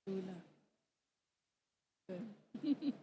Lula. Good.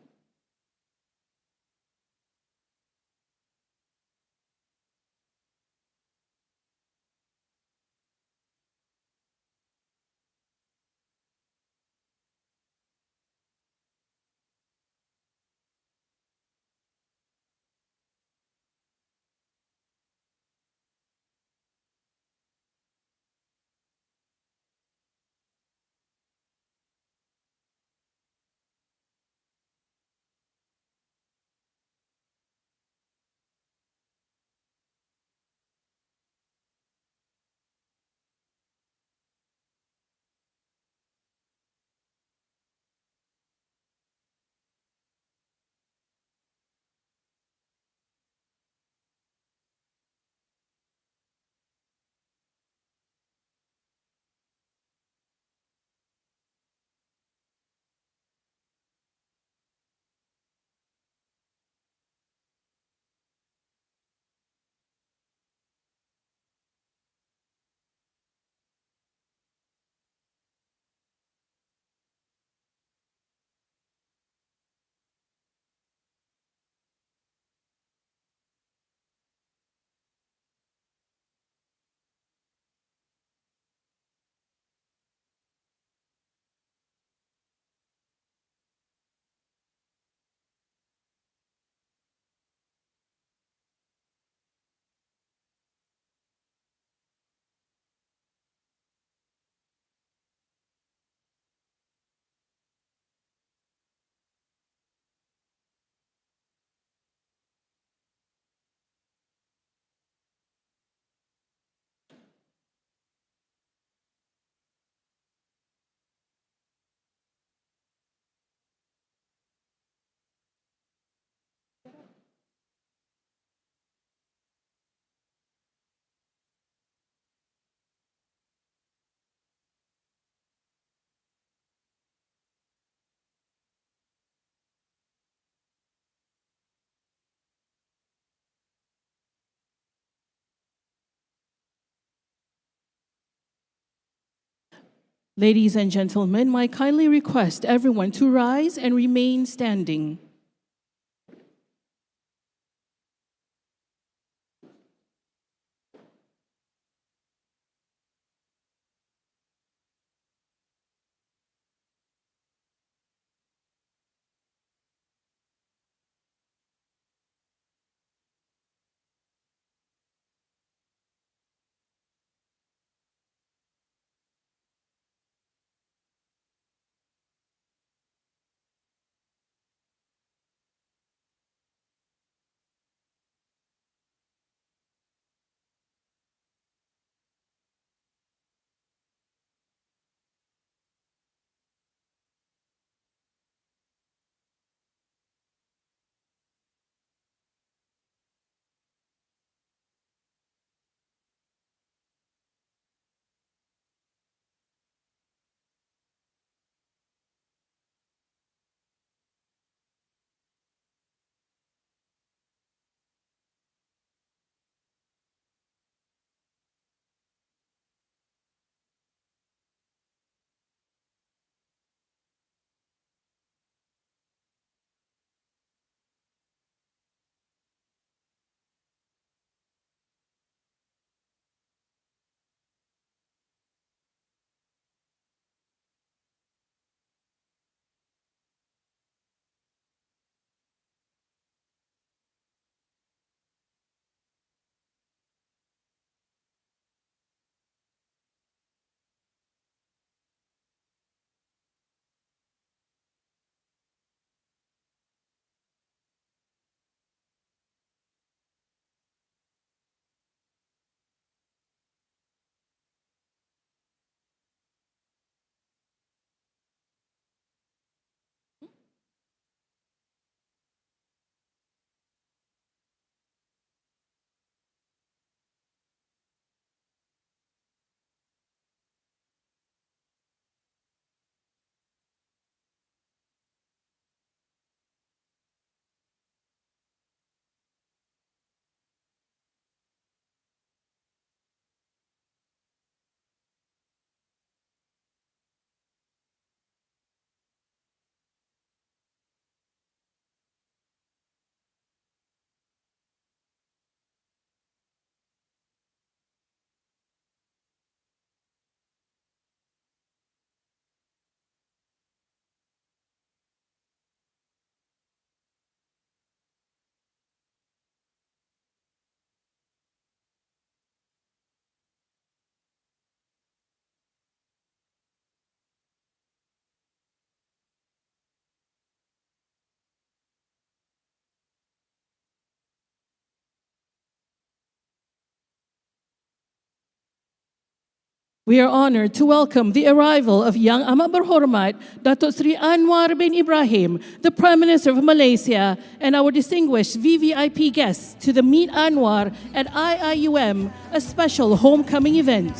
Ladies and gentlemen, I kindly request everyone to rise and remain standing. We are honored to welcome the arrival of Yang Amat Berhormat Datuk Seri Anwar bin Ibrahim, the Prime Minister of Malaysia, and our distinguished VVIP guests to the Meet Anwar at IIUM, a special homecoming event.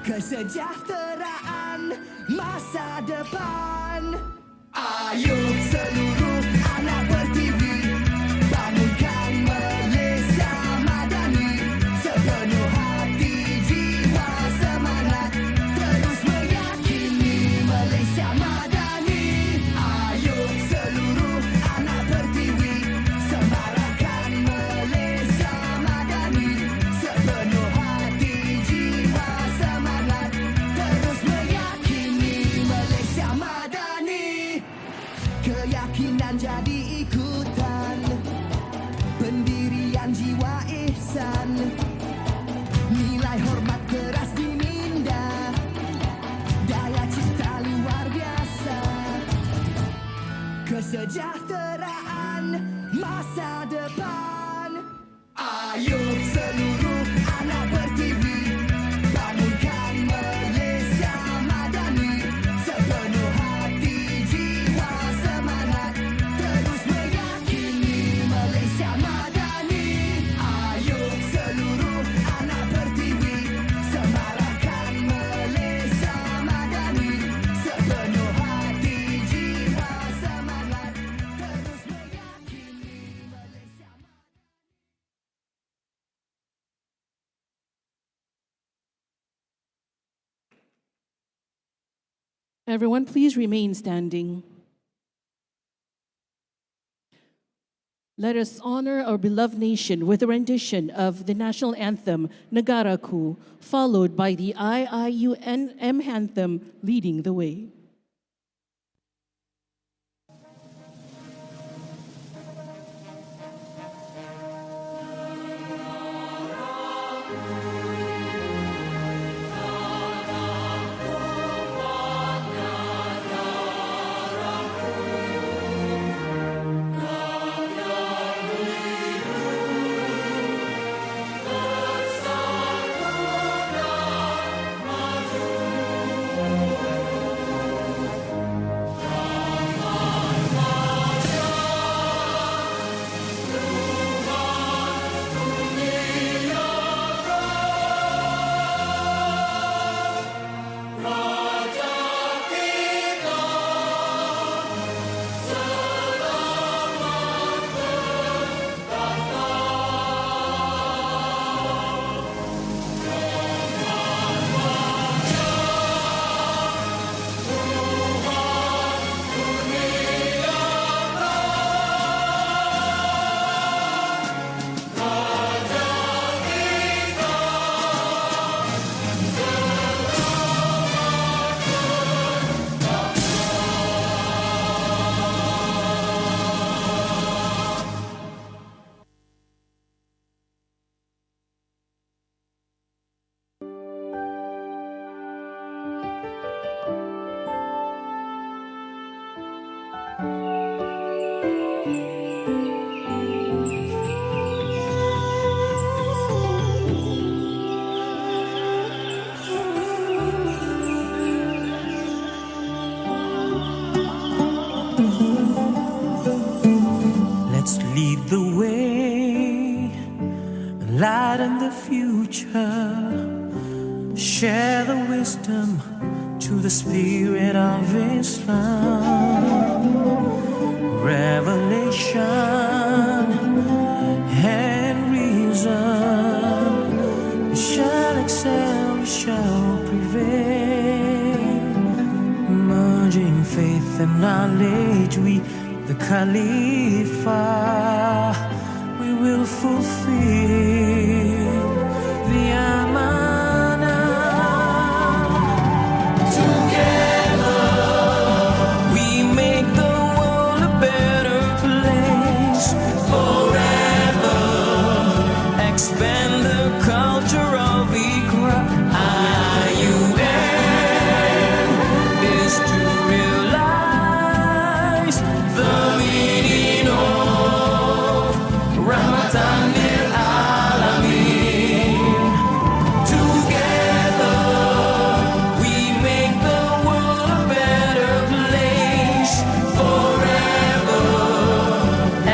Kesejahteraan masa depan. Ayo seluruh anak bertivi, bangunkan Malaysia Madani. Sepenuh hati, jiwa, semangat, terus meyakini Malaysia Madani. Ayo seluruh anak bertivi, semarakkan Malaysia Madani. Sepenuh hati, jiwa, semangat, terus meyakini Malaysia Madani. Keyakinan jadi ikutan, pendirian jiwa ihsan, nilai hormat keras diminda, daya cipta luar biasa. Kesejahteraan masa depan. Ayo seluruh anak bertivi, bangunkan Malaysia Madani. Sepenuh hati, jiwa, semangat, terus meyakini Malaysia Madani. Ayo seluruh anak bertivi, semarakkan Malaysia Madani. Sepenuh hati, jiwa, semangat, terus meyakini Malaysia Madani. Everyone, please remain standing. Let us honor our beloved nation with a rendition of the national anthem, Negaraku, followed by the IIUM anthem, Leading the Way. Let's lead the way, lighten the future, share the wisdom to the spirit of Islam. Revelation and reason, we shall excel, we shall prevail. Merging faith and knowledge, we the Khalifa, we will fulfill the Amanah. Together, we make the world a better place. Forever, expand the culture of Iqra. IUM is to realize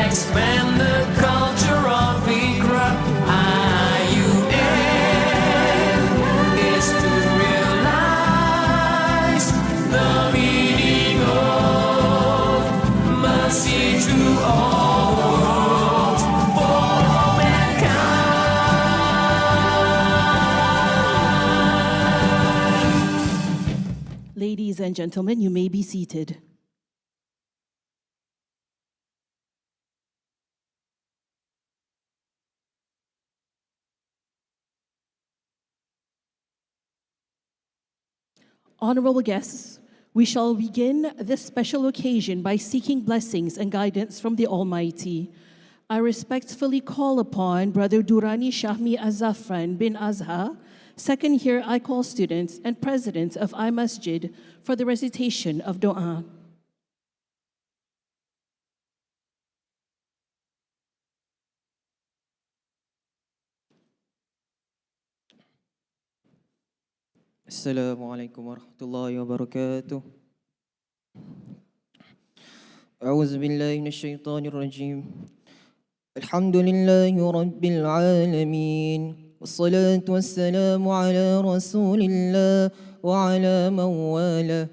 expand the culture of Iqra. IUM is to realize the meaning of mercy to all worlds for all mankind. Ladies and gentlemen, you may be seated. Honorable guests, we shall begin this special occasion by seeking blessings and guidance from the Almighty. I respectfully call upon Brother Durrani Shahmi Azafran bin Azha, second year ICOL students and president of iMasjid, for the recitation of Dua. Assalamualaikum warahmatullahi wabarakatuh. A'udzu billahi minasyaitonir rajim. Alhamdulillahi rabbil alamin. Wassalatu wassalamu ala Rasulillah wa ala man wala.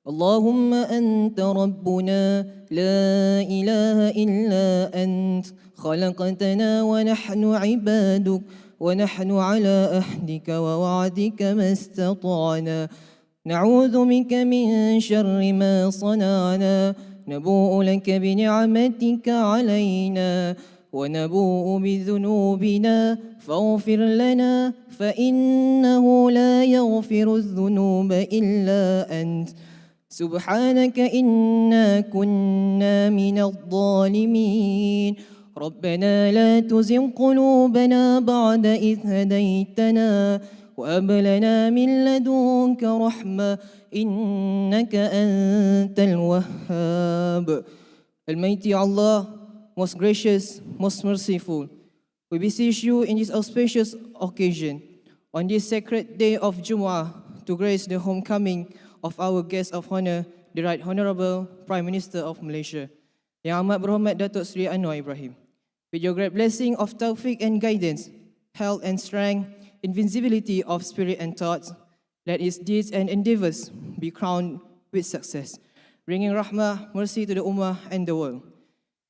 Allahumma anta rabbuna la ilaha illa ant. Khalaqtana wa nahnu ibaduk. ونحن على أهدك ووعدك ما استطعنا نعوذ بك من شر ما صنعنا نبوء لك بنعمتك علينا ونبوء بذنوبنا فاغفر لنا فإنه لا يغفر الذنوب إلا أنت سبحانك إنا كنا من الظالمين ربنا لا تزغ قلوبنا بعد إذ هديتنا وهب لنا من لدنك رحمة إنك أنت الوهاب. Almighty Allah, most gracious, most merciful, we beseech you in this auspicious occasion, on this sacred day of Jumu'ah, to grace the homecoming of our guest of honor, the Right Honorable Prime Minister of Malaysia, Yang Amat Berhormat Datuk Seri Anwar Ibrahim. With your great blessing of tawfiq and guidance, health and strength, invincibility of spirit and thoughts, let his deeds and endeavors be crowned with success, bringing rahmah, mercy to the ummah and the world.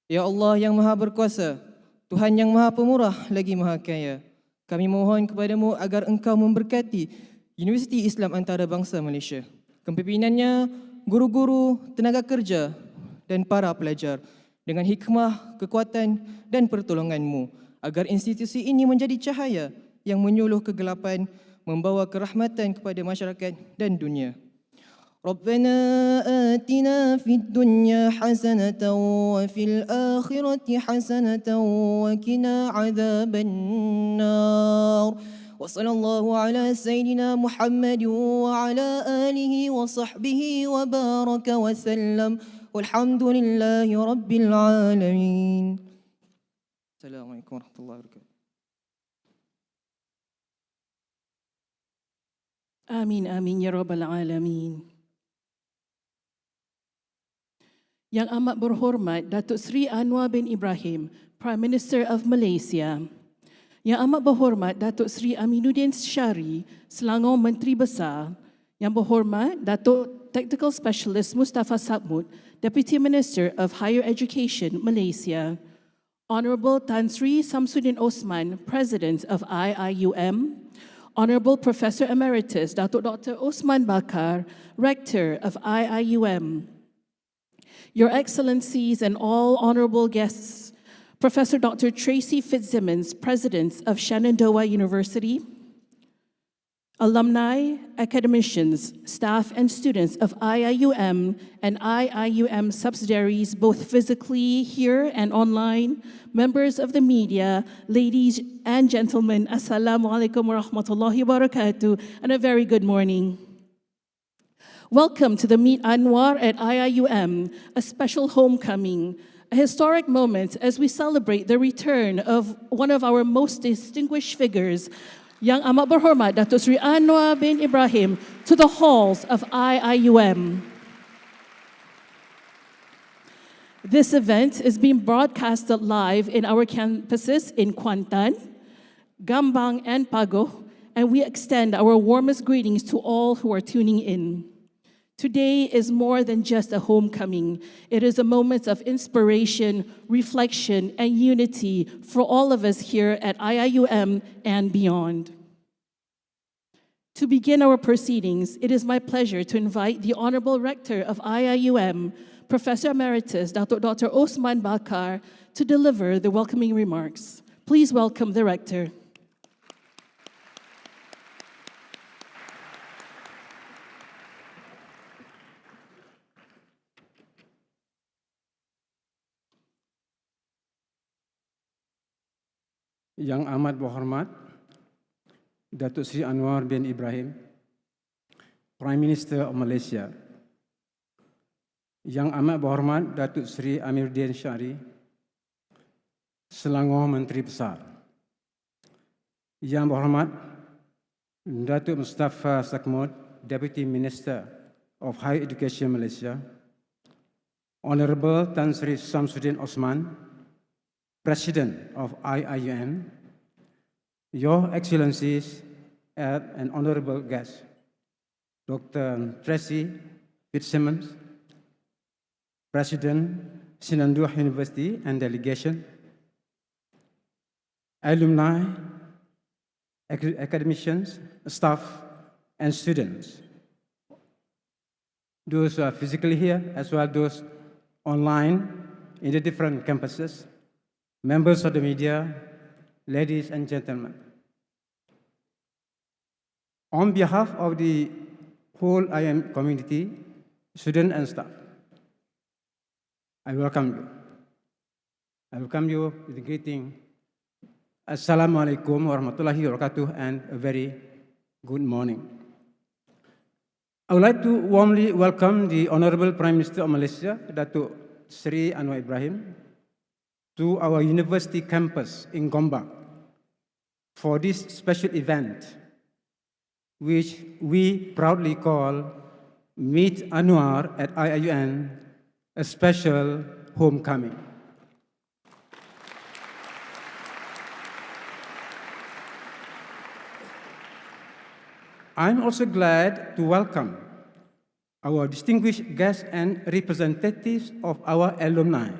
Ya Allah yang Maha Berkuasa, Tuhan yang Maha Pemurah lagi Maha Kaya, kami mohon kepadamu agar engkau memberkati Universiti Islam Antarabangsa Malaysia, kepimpinannya, guru-guru, tenaga kerja dan para pelajar, dengan hikmah, kekuatan dan pertolonganmu, agar institusi ini menjadi cahaya yang menyuluh kegelapan, membawa kerahmatan kepada masyarakat dan dunia. Rabbana atina fid dunya hasanatan wa fil akhirati hasanatan wa qina adzaban nar. Wa sallallahu ala sayyidina Muhammad wa ala alihi wa sahbihi wa baraka wa sallam. Walhamdulillahi Rabbil Alamin. Assalamualaikum warahmatullahi wabarakatuh. Amin, amin, ya Rabbal Alamin. Yang Amat Berhormat Datuk Seri Anwar bin Ibrahim, Prime Minister of Malaysia. Yang Amat Berhormat Datuk Seri Aminuddin Syari, Selangor Menteri Besar. Yang Berhormat Datuk Technical Specialist Mustafa Sabmut, Deputy Minister of Higher Education, Malaysia. Honorable Tan Sri Samsudin Osman, President of IIUM. Honorable Professor Emeritus Datuk Dr. Osman Bakar, Rector of IIUM. Your Excellencies and all honorable guests, Professor Dr. Tracy Fitzsimmons, President of Shenandoah University. Alumni, academicians, staff, and students of IIUM and IIUM subsidiaries, both physically here and online, members of the media, ladies and gentlemen, Assalamu alaikum wa rahmatullahi wa barakatuh, and a very good morning. Welcome to the Meet Anwar at IIUM, a special homecoming, a historic moment as we celebrate the return of one of our most distinguished figures, Yang Amat Berhormat Datuk Seri Anwar bin Ibrahim, to the halls of IIUM. This event is being broadcasted live in our campuses in Kuantan, Gombak, and Pago, and we extend our warmest greetings to all who are tuning in. Today is more than just a homecoming. It is a moment of inspiration, reflection, and unity for all of us here at IIUM and beyond. To begin our proceedings, it is my pleasure to invite the Honorable Rector of IIUM, Professor Emeritus Dr. Osman Bakar, to deliver the welcoming remarks. Please welcome the Rector. Yang amat berhormat, Datuk Seri Anwar bin Ibrahim, Prime Minister of Malaysia. Yang amat berhormat, Datuk Seri Amiruddin Syari, Selangor Menteri Besar. Yang berhormat, Datuk Mustafa Sakmud, Deputy Minister of Higher Education Malaysia. Honorable Tan Sri Samsudin Osman, President of IIUM, Your Excellencies and Honorable guests, Dr. Tracy Fitzsimmons, President, Sinanduah University and delegation, alumni, academicians, staff, and students, those who are physically here as well as those online in the different campuses, members of the media, ladies and gentlemen. On behalf of the whole IIM community, students and staff, I welcome you. I welcome you with the greeting, Assalamualaikum warahmatullahi wabarakatuh, and a very good morning. I would like to warmly welcome the Honorable Prime Minister of Malaysia, Datuk Seri Anwar Ibrahim, to our university campus in Gombak for this special event, which we proudly call Meet Anwar at IIUM, a special homecoming. I'm also glad to welcome our distinguished guests and representatives of our alumni,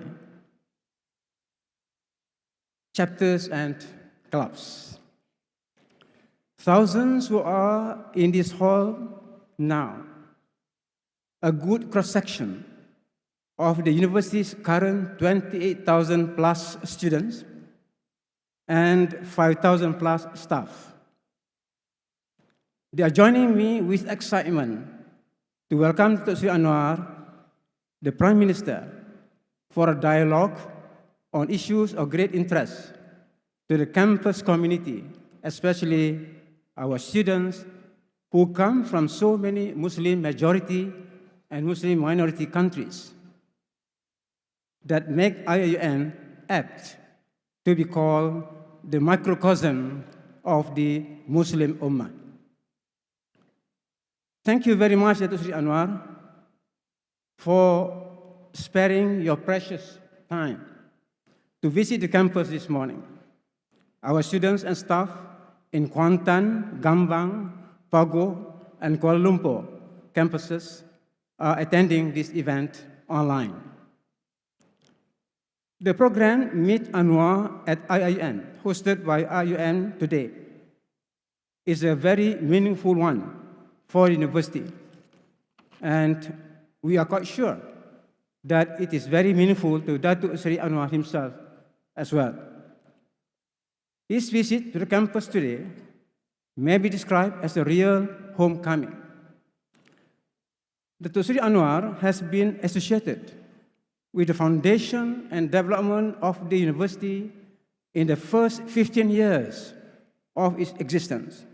chapters and clubs. Thousands who are in this hall now, a good cross-section of the university's current 28,000 plus students and 5,000 plus staff. They are joining me with excitement to welcome Dr. Sri Anwar, the Prime Minister, for a dialogue on issues of great interest to the campus community, especially our students who come from so many Muslim majority and Muslim minority countries that make IIUM apt to be called the microcosm of the Muslim Ummah. Thank you very much, Dr. Sri Anwar, for sparing your precious time to visit the campus this morning. Our students and staff in Kuantan, Gombak, Pago, and Kuala Lumpur campuses are attending this event online. The program Meet Anwar at IIUM, hosted by IIUM today, is a very meaningful one for the university, and we are quite sure that it is very meaningful to Datuk Seri Anwar himself as well. His visit to the campus today may be described as a real homecoming. Datuk Seri Anwar has been associated with the foundation and development of the university in the first 15 years of its existence.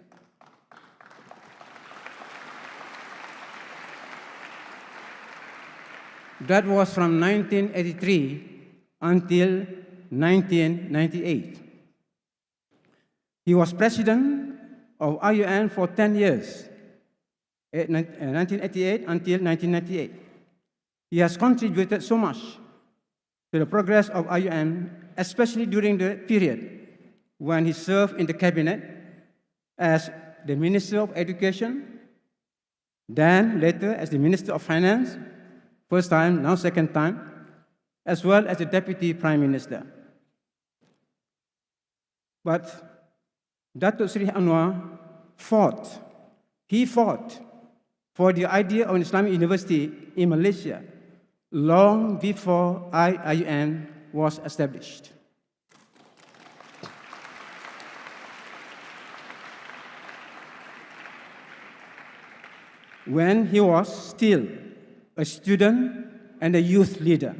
That was from 1983 until 1998. He was president of IIUM for 10 years, 1988 until 1998. He has contributed so much to the progress of IUM, especially during the period when he served in the cabinet as the Minister of Education, then later as the Minister of Finance, first time, now second time, as well as the Deputy Prime Minister. But Datuk Seri Anwar fought for the idea of an Islamic university in Malaysia long before IIUM was established. When he was still a student and a youth leader.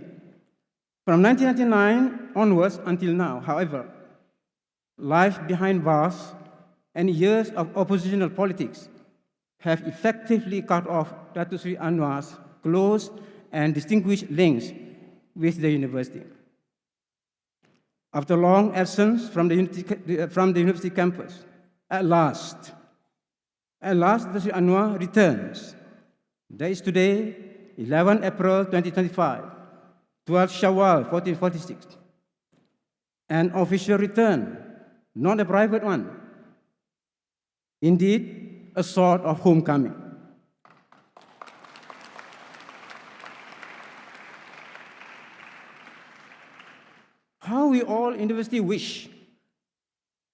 From 1999 onwards until now, however, life behind bars and years of oppositional politics have effectively cut off Datuk Seri Anwar's close and distinguished links with the university. After long absence from the university campus, at last, Datuk Seri Anwar returns. That is today, 11 April 2025, 12 Syawal 1446. An official return, not a private one. Indeed, a sort of homecoming. How we all in the university wish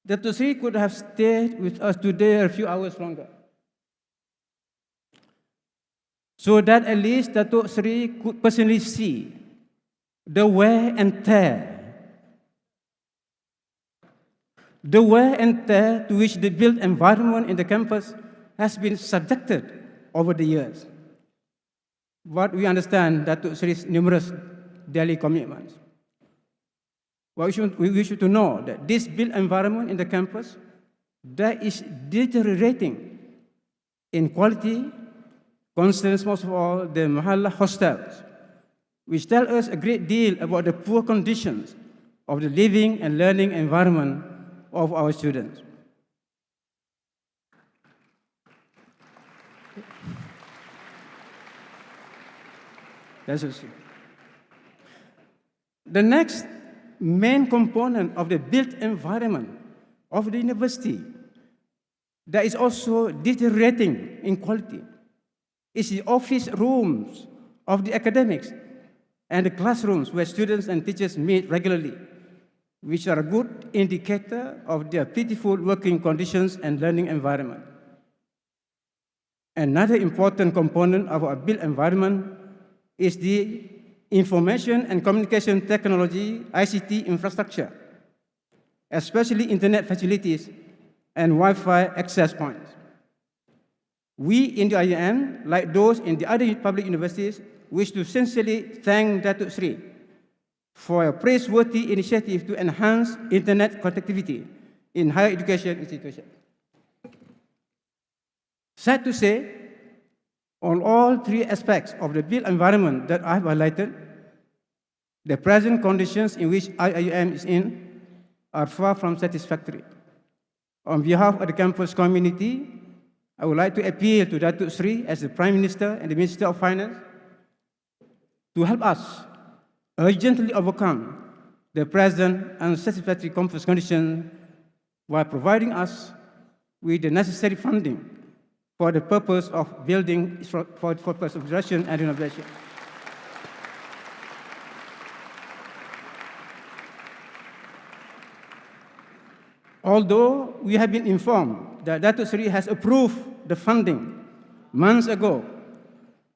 that Datuk Seri could have stayed with us today a few hours longer, so that at least Datuk Seri could personally see the wear and tear to which the built environment in the campus has been subjected over the years. But we understand Datuk Seri's numerous daily commitments. But we wish you to know that this built environment in the campus that is deteriorating in quality concerns most of all the Mahalla hostels, which tell us a great deal about the poor conditions of the living and learning environment of our students. That's true. The next main component of the built environment of the university that is also deteriorating in quality is the office rooms of the academics and the classrooms where students and teachers meet regularly, which are a good indicator of their pitiful working conditions and learning environment. Another important component of our built environment is the information and communication technology, ICT infrastructure, especially internet facilities and Wi-Fi access points. We in the IUM, like those in the other public universities, wish to sincerely thank Datuk Seri for a praiseworthy initiative to enhance internet connectivity in higher education institutions. Sad to say, on all three aspects of the built environment that I have highlighted, the present conditions in which IIUM is in are far from satisfactory. On behalf of the campus community, I would like to appeal to Datuk Seri as the Prime Minister and the Minister of Finance to help us urgently overcome the present unsatisfactory campus conditions while providing us with the necessary funding for the purpose of building for preservation and renovation. Although we have been informed that Datuk Seri has approved the funding months ago,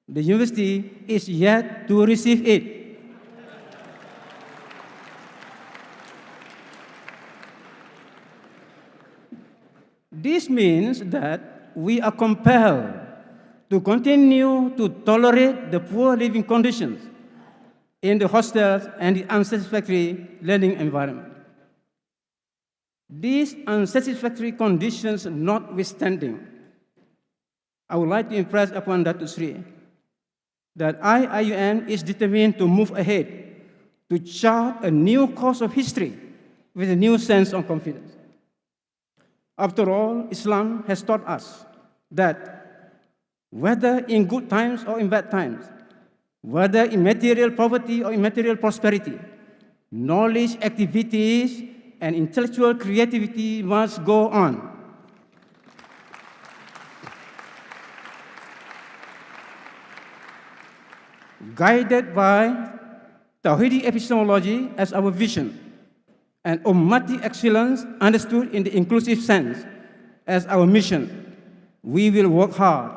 the university is yet to receive it. This means that we are compelled to continue to tolerate the poor living conditions in the hostels and the unsatisfactory learning environment. These unsatisfactory conditions notwithstanding, I would like to impress upon Datuk Seri that IIUM is determined to move ahead to chart a new course of history with a new sense of confidence. After all, Islam has taught us that whether in good times or in bad times, whether in material poverty or immaterial prosperity, knowledge activities and intellectual creativity must go on. Guided by Tawhidi epistemology as our vision, and Ummati excellence understood in the inclusive sense as our mission, we will work hard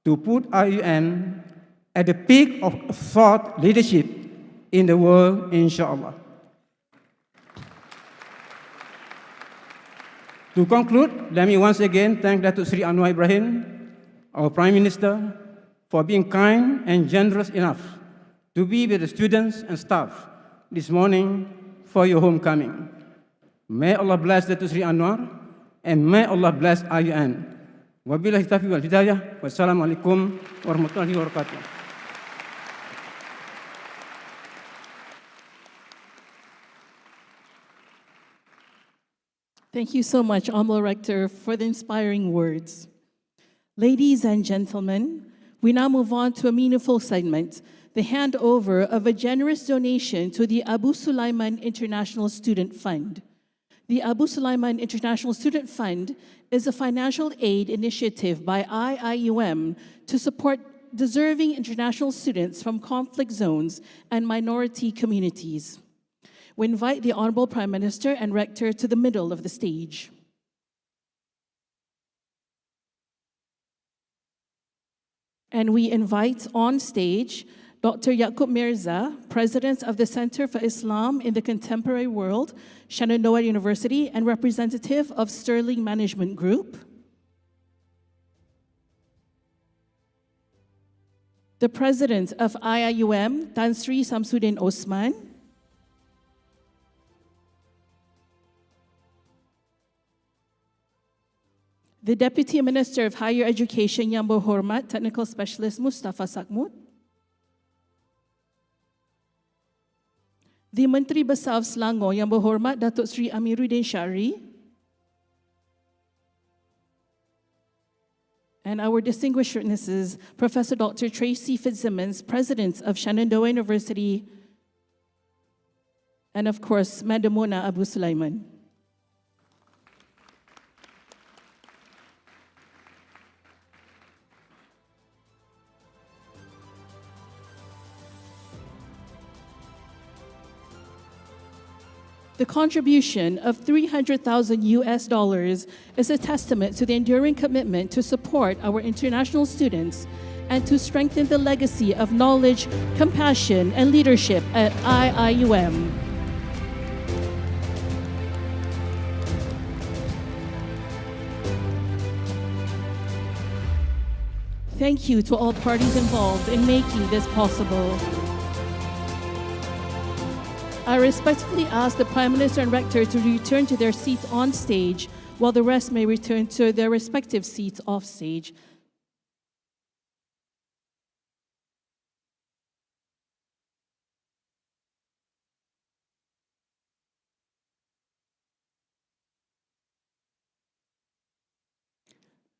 to put IUM at the peak of thought leadership in the world, inshallah. To conclude, let me once again thank Datuk Sri Anwar Ibrahim, our Prime Minister, for being kind and generous enough to be with the students and staff this morning for your homecoming. May Allah bless Datuk Sri Anwar, and may Allah bless IUN. Wabillahi taufiq wal hidayah. Wassalamualaikum warahmatullahi wabarakatuh. Thank you so much, Honorable Rector, for the inspiring words. Ladies and gentlemen, we now move on to a meaningful segment, the handover of a generous donation to the Abu Sulaiman International Student Fund. The Abu Sulaiman International Student Fund is a financial aid initiative by IIUM to support deserving international students from conflict zones and minority communities. We invite the Honorable Prime Minister and Rector to the middle of the stage. And we invite on stage Dr. Yaqub Mirza, President of the Center for Islam in the Contemporary World, Shenandoah University, and representative of Sterling Management Group. The President of IIUM, Tan Sri Samsudin Osman. The Deputy Minister of Higher Education, Yang Berhormat Technical Specialist Mustafa Sakmut. The Menteri Besar of Selangor, Yang Berhormat Datuk Sri Amiruddin Syari. And our distinguished witnesses, Professor Dr. Tracy Fitzsimmons, President of Shenandoah University, and of course, Madam Mona Abu Sulaiman. The contribution of $300,000 is a testament to the enduring commitment to support our international students and to strengthen the legacy of knowledge, compassion, and leadership at IIUM. Thank you to all parties involved in making this possible. I respectfully ask the Prime Minister and Rector to return to their seats on stage, while the rest may return to their respective seats off stage.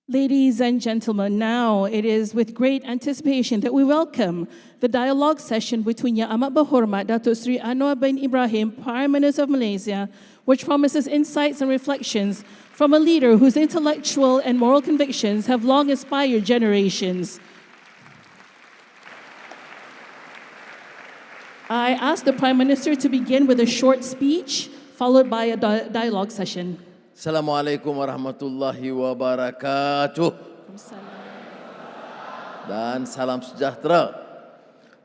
Ladies and gentlemen, now it is with great anticipation that we welcome the dialogue session between Yang Amat Berhormat Datuk Sri Anwar bin Ibrahim, Prime Minister of Malaysia, which promises insights and reflections from a leader whose intellectual and moral convictions have long inspired generations. I ask the Prime Minister to begin with a short speech, followed by a dialogue session. Assalamualaikum warahmatullahi wabarakatuh. Dan salam sejahtera.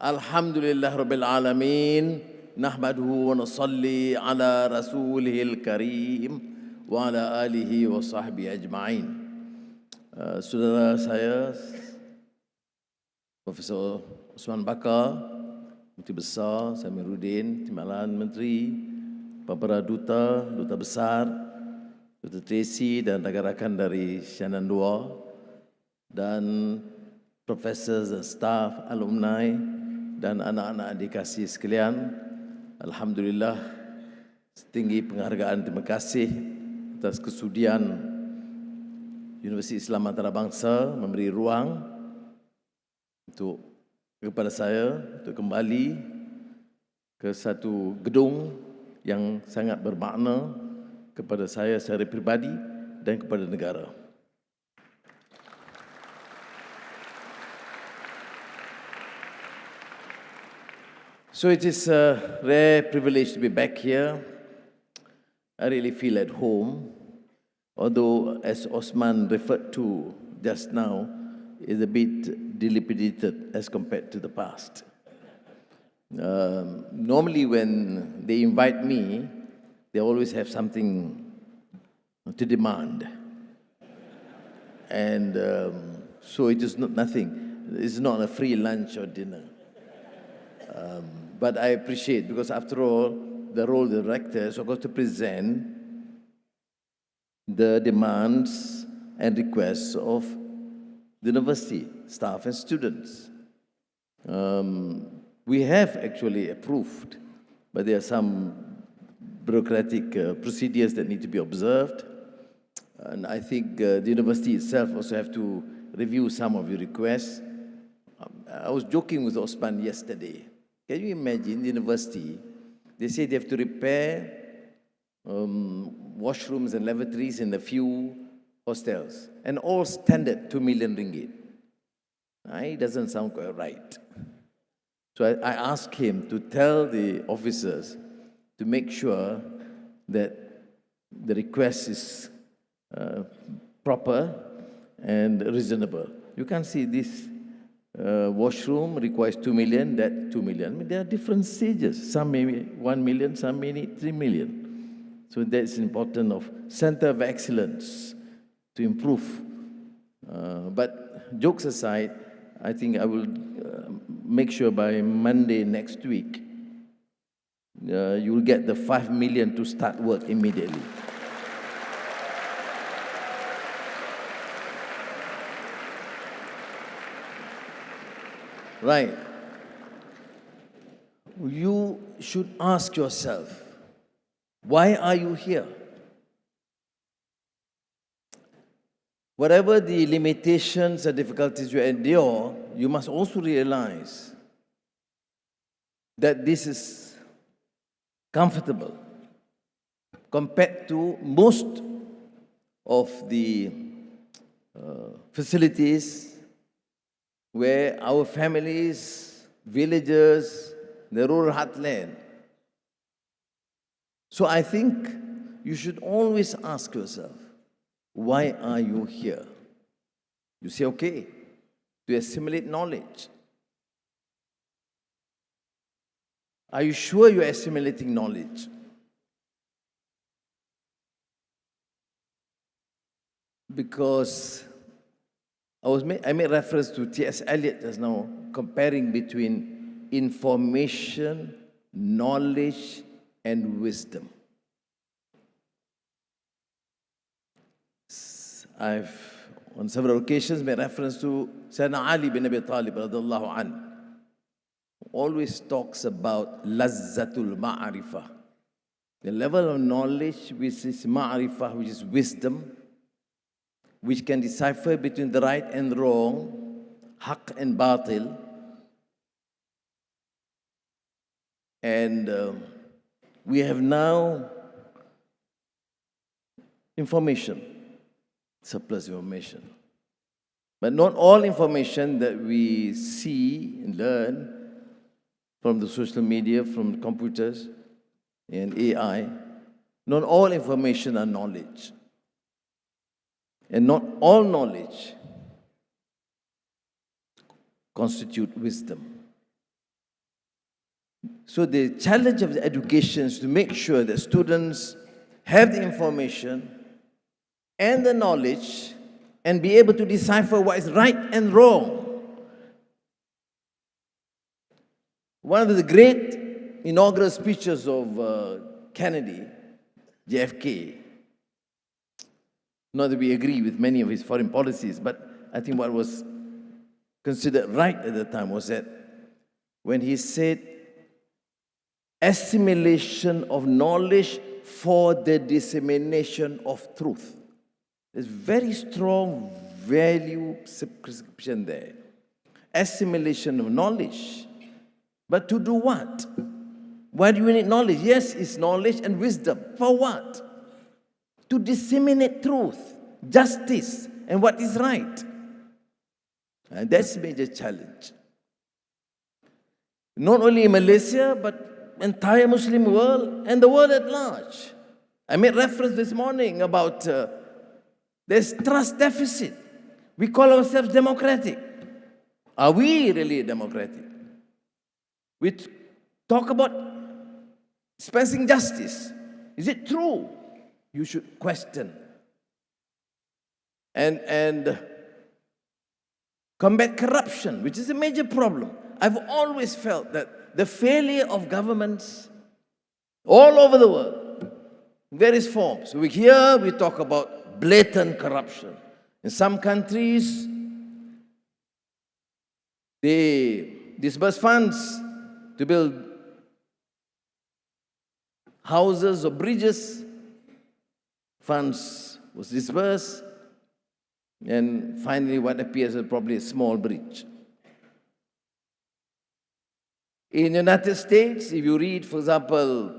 Alhamdulillah rabbil alamin. Nahmaduhu wa nusalli ala rasulihil karim wa ala alihi wa sahbihi ajma'in. Saudara saya, Profesor Osman Bakar, Menteri Besar Amiruddin, Timbalan Menteri, para duta, duta besar, Dr. Tracy dan rakan-rakan dari Shenandoah dan profesor dan staff, alumni dan anak-anak dikasih sekalian. Alhamdulillah, setinggi penghargaan terima kasih atas kesudian Universiti Islam Antarabangsa memberi ruang untuk kepada saya untuk kembali ke satu gedung yang sangat bermakna kepada saya secara pribadi dan kepada negara. So it is a rare privilege to be back here. I really feel at home, although as Osman referred to just now, is a bit dilapidated as compared to the past. Normally when they invite me, they always have something to demand. And so it is not nothing. It's not a free lunch or dinner. But I appreciate, because after all, the role of the director is of course to present the demands and requests of the university staff and students. We have actually approved, but there are some bureaucratic procedures that need to be observed. And I think the university itself also have to review some of your requests. I was joking with Osman yesterday. Can you imagine the university, they say they have to repair washrooms and lavatories in a few hostels, and all standard 2 million ringgit. It doesn't sound quite right. So I asked him to tell the officers to make sure that the request is proper and reasonable. You can see this washroom requires 2 million, that 2 million. I mean, there are different stages. Some may be 1 million, some may need 3 million. So that's important of center of excellence to improve. But jokes aside, I think I will make sure by Monday next week, you will get the 5 million to start work immediately. Right. You should ask yourself, why are you here? Whatever the limitations and difficulties you endure, you must also realize that this is comfortable compared to most of the facilities where our families, villagers, the rural heartland. So I think you should always ask yourself, why are you here? You say, okay, to assimilate knowledge. Are you sure you're assimilating knowledge? Because I made reference to T.S. Eliot just now, comparing between information, knowledge, and wisdom. I've, on several occasions, made reference to Sayyidina Ali bin Abi Talib radhiallahu anhu. Always talks about lazzatul ma'arifah, the level of knowledge which is ma'arifah, which is wisdom, which can decipher between the right and wrong, haq and batil. And we have now information, surplus information. But not all information that we see and learn from the social media, from computers and AI, not all information are knowledge. And not all knowledge constitute wisdom. So the challenge of the education is to make sure that students have the information and the knowledge and be able to decipher what is right and wrong. One of the great inaugural speeches of Kennedy, JFK, not that we agree with many of his foreign policies, but I think what was considered right at the time was that when he said, assimilation of knowledge for the dissemination of truth. There's very strong value prescription there. assimilation of knowledge. But to do what? Why do you need knowledge? Yes, it's knowledge and wisdom. For what? To disseminate truth, justice, and what is right. And that's a major challenge. Not only in Malaysia, but entire Muslim world and the world at large. I made reference this morning about there's trust deficit. We call ourselves democratic. Are we really democratic? We talk about dispensing justice. Is it true? You should question. And combat corruption, which is a major problem. I've always felt that the failure of governments all over the world, in various forms. Here we talk about blatant corruption. In some countries, they disburse funds to build houses or bridges. Funds was disbursed, and finally what appears as probably a small bridge. In the United States, if you read, for example,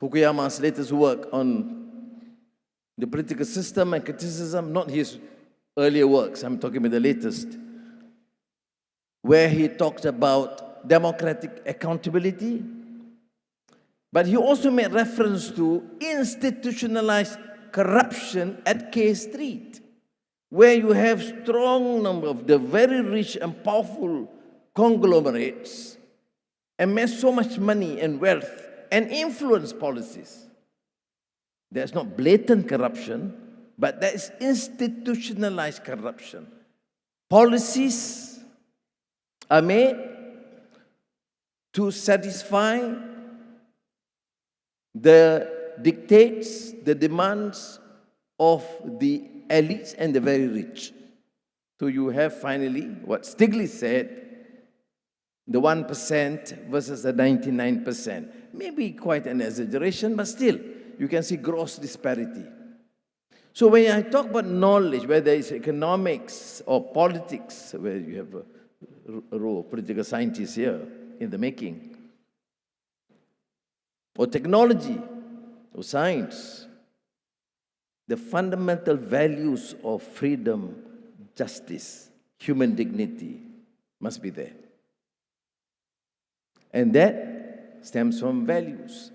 Fukuyama's latest work on the political system and criticism, not his earlier works, I'm talking about the latest, where he talks about democratic accountability, but he also made reference to institutionalized corruption at K Street, where you have strong number of the very rich and powerful conglomerates amass so much money and wealth and influence policies. There's not blatant corruption, but there is institutionalized corruption. Policies are made to satisfy the dictates, the demands of the elites and the very rich. So you have finally what Stiglitz said, the 1% versus the 99%. Maybe quite an exaggeration, but still, you can see gross disparity. So when I talk about knowledge, whether it's economics or politics, where you have a row of political scientists here in the making, or technology, or science, the fundamental values of freedom, justice, human dignity must be there. And that stems from values.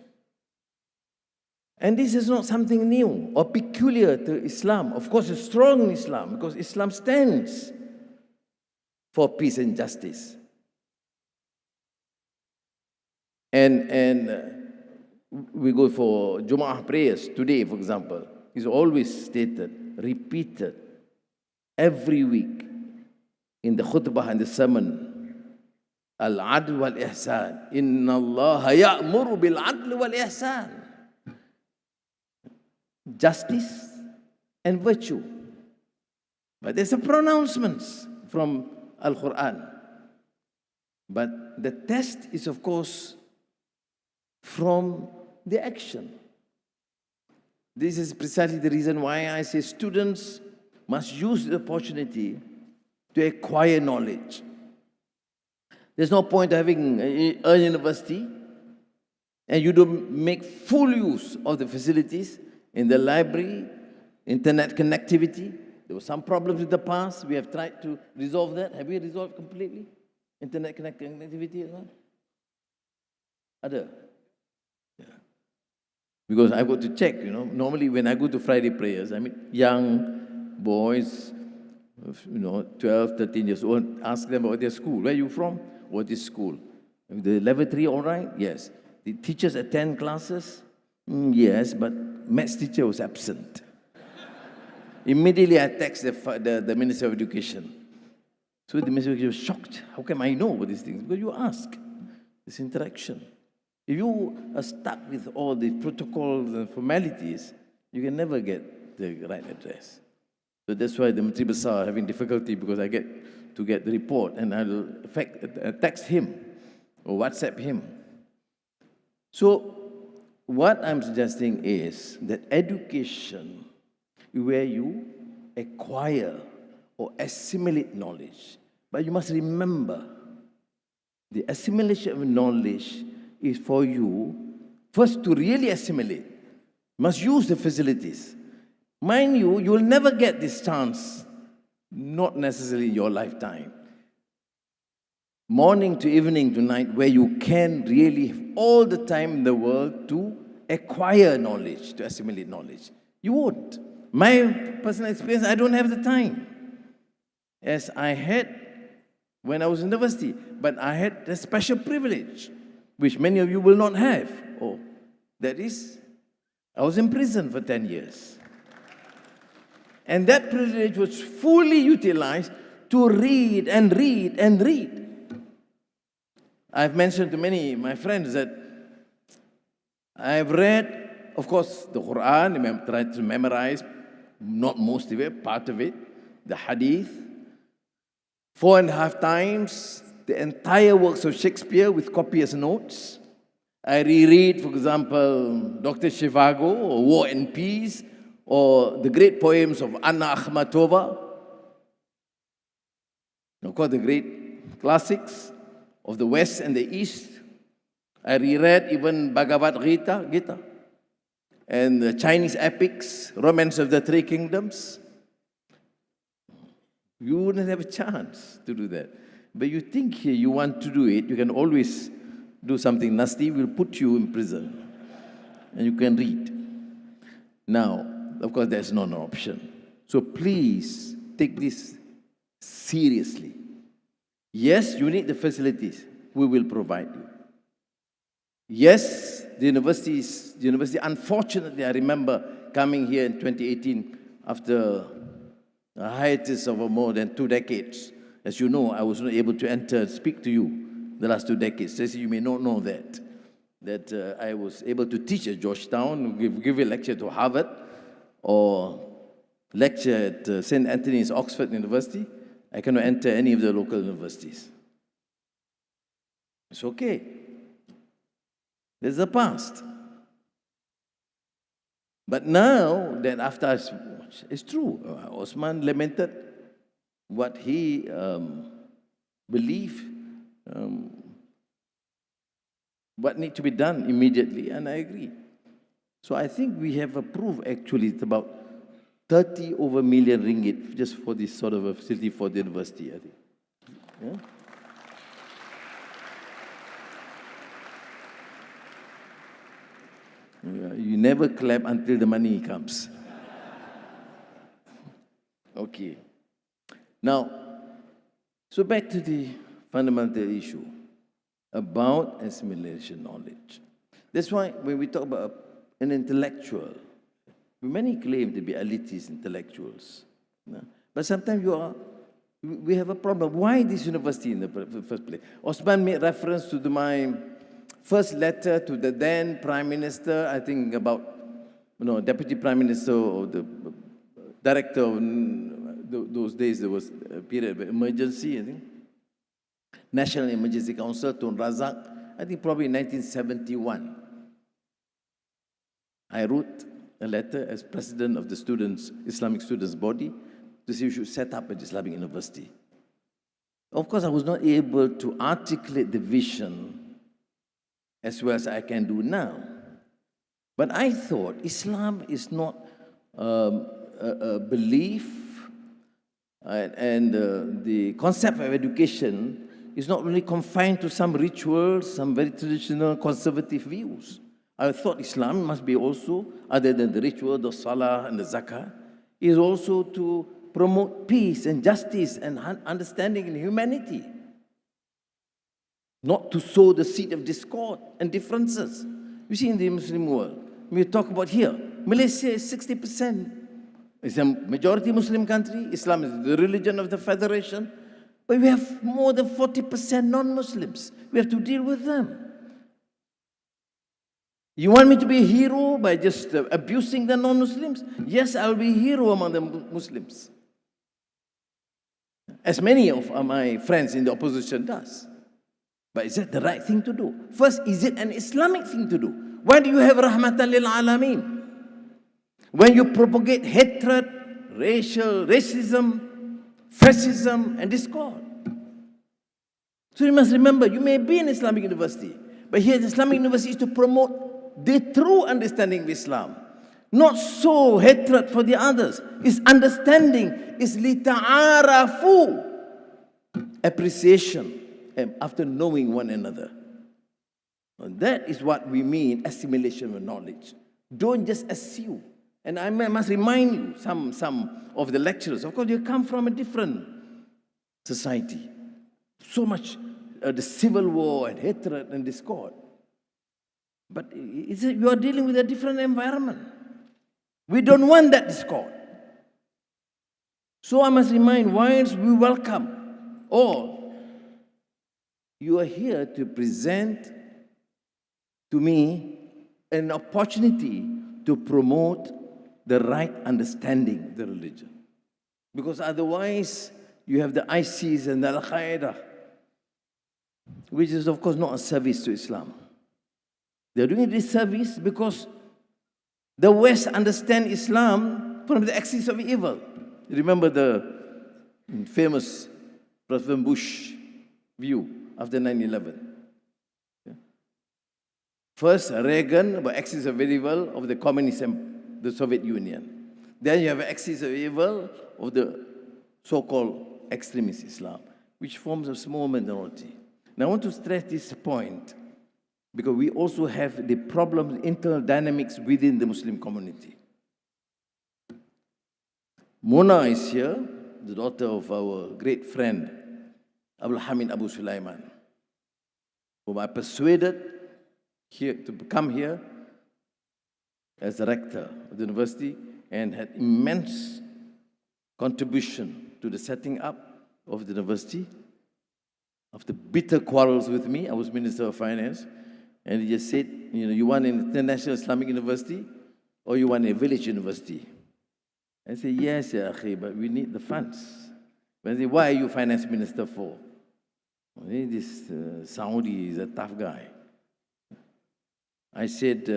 And this is not something new or peculiar to Islam. Of course, it's strong in Islam because Islam stands for peace and justice. And we go for Jumu'ah prayers today, for example. It's always stated, repeated every week in the khutbah and the sermon. Al-adl wal-ihsan. Inna Allah ya'muru bil-adl wal-ihsan. Justice and virtue. But there's a pronouncements from Al-Quran. But the test is, of course, from the action. This is precisely the reason why I say students must use the opportunity to acquire knowledge. There's no point having a university and you don't make full use of the facilities in the library, internet connectivity. There were some problems in the past. We have tried to resolve that. Have we resolved completely? Internet connectivity as well? Other? Yeah. Because I go to check, normally when I go to Friday prayers, I meet young boys, 12, 13 years old, ask them about their school. Where are you from? What is school? The level 3 all right? Yes. The teachers attend classes? Yes, but maths teacher was absent. Immediately I text the Minister of Education. So the Minister of Education was shocked. How come I know about these things? Because you ask. This interaction. If you are stuck with all the protocols and formalities, you can never get the right address. So that's why the Menteri Besar are having difficulty, because I get to get the report and I'll text him or WhatsApp him. So what I'm suggesting is that education, where you acquire or assimilate knowledge, But you must remember, the assimilation of knowledge is for you first to really assimilate. You must use the facilities. Mind you, you will never get this chance, not necessarily in your lifetime. Morning to evening to night, where you can really have all the time in the world to acquire knowledge, to assimilate knowledge. You won't. My personal experience, I don't have the time, as I had when I was in university. But I had a special privilege, which many of you will not have. Oh, that is, I was in prison for 10 years. And that privilege was fully utilized to read and read and read. I've mentioned to many of my friends that I've read, of course, the Quran, tried to memorize, not most of it, part of it, the Hadith, 4.5 times, the entire works of Shakespeare with copious notes. I reread, for example, Dr. Zhivago, or War and Peace, or the great poems of Anna Akhmatova. Of course, the great classics of the West and the East. I reread even Bhagavad Gita, and the Chinese epics, Romance of the Three Kingdoms. You wouldn't have a chance to do that. But you think here you want to do it, you can always do something nasty, we'll put you in prison. And you can read. Now, of course, there's not an option. So please take this seriously. Yes, you need the facilities. We will provide you. Yes, the university, unfortunately, I remember coming here in 2018 after a hiatus of more than 2 decades. As you know, I was not able to enter and speak to you the last 2 decades. Tracy, you may not know that I was able to teach at Georgetown, give a lecture to Harvard, or lecture at St. Anthony's, Oxford University. I cannot enter any of the local universities. It's okay. There's the past. But now that after it's true, Osman lamented what he believed, what need to be done immediately, and I agree. So I think we have approved actually it's about 30 over million ringgit just for this sort of a facility for the university, I think. Yeah? You never clap until the money comes. Okay. Now, so back to the fundamental issue about assimilation knowledge. That's why when we talk about an intellectual, many claim to be elitist intellectuals. But sometimes we have a problem. Why this university in the first place? Osman made reference to my first letter to the then Prime Minister, I think about, Deputy Prime Minister or the Director of those days, there was a period of emergency, I think. National Emergency Council, Tun Razak, I think probably in 1971. I wrote a letter as president of the Islamic students body to say we should set up an Islamic university. Of course, I was not able to articulate the vision as well as I can do now. But I thought Islam is not a belief, and the concept of education is not really confined to some rituals, some very traditional conservative views. I thought Islam must be also, other than the ritual, the salah and the zakah, is also to promote peace and justice and understanding in humanity. Not to sow the seed of discord and differences. You see, in the Muslim world, we talk about here, Malaysia is 60%. It's a majority Muslim country. Islam is the religion of the federation. But we have more than 40% non-Muslims. We have to deal with them. You want me to be a hero by just abusing the non-Muslims? Yes, I'll be a hero among the Muslims. As many of my friends in the opposition does. But is that the right thing to do? First, is it an Islamic thing to do? Why do you have rahmatan lil alameen? When you propagate hatred, racism, fascism, and discord. So you must remember, you may be in Islamic university, but here the Islamic university is to promote the true understanding of Islam. Not so hatred for the others. It's understanding. It's lita'arafu. Appreciation after knowing one another. And that is what we mean assimilation of knowledge. Don't just assume. And I must remind you, some of the lecturers, of course, you come from a different society. So much the civil war and hatred and discord. But you are dealing with a different environment. We don't want that discord. So I must remind, whilst we welcome all, you are here to present to me an opportunity to promote the right understanding of the religion. Because otherwise, you have the ISIS and the Al-Qaeda, which is, of course, not a service to Islam. They're doing this service because the West understand Islam from the axis of evil. Remember the famous President Bush view after 9/11. First, Reagan about axis of evil of the communism, the Soviet Union. Then you have axis of evil of the so-called extremist Islam, which forms a small minority. Now, I want to stress this point because we also have the problem, internal dynamics within the Muslim community. Mona is here, the daughter of our great friend, Abdul Hamid Abu Sulaiman, whom I persuaded here to come here as the rector of the university and had immense contribution to the setting up of the university. After bitter quarrels with me, I was Minister of Finance, and he just said, you want an international Islamic university or you want a village university? I said, yes, Ya Akhi, but we need the funds. But I said, why are you finance minister for? This Saudi is a tough guy. I said,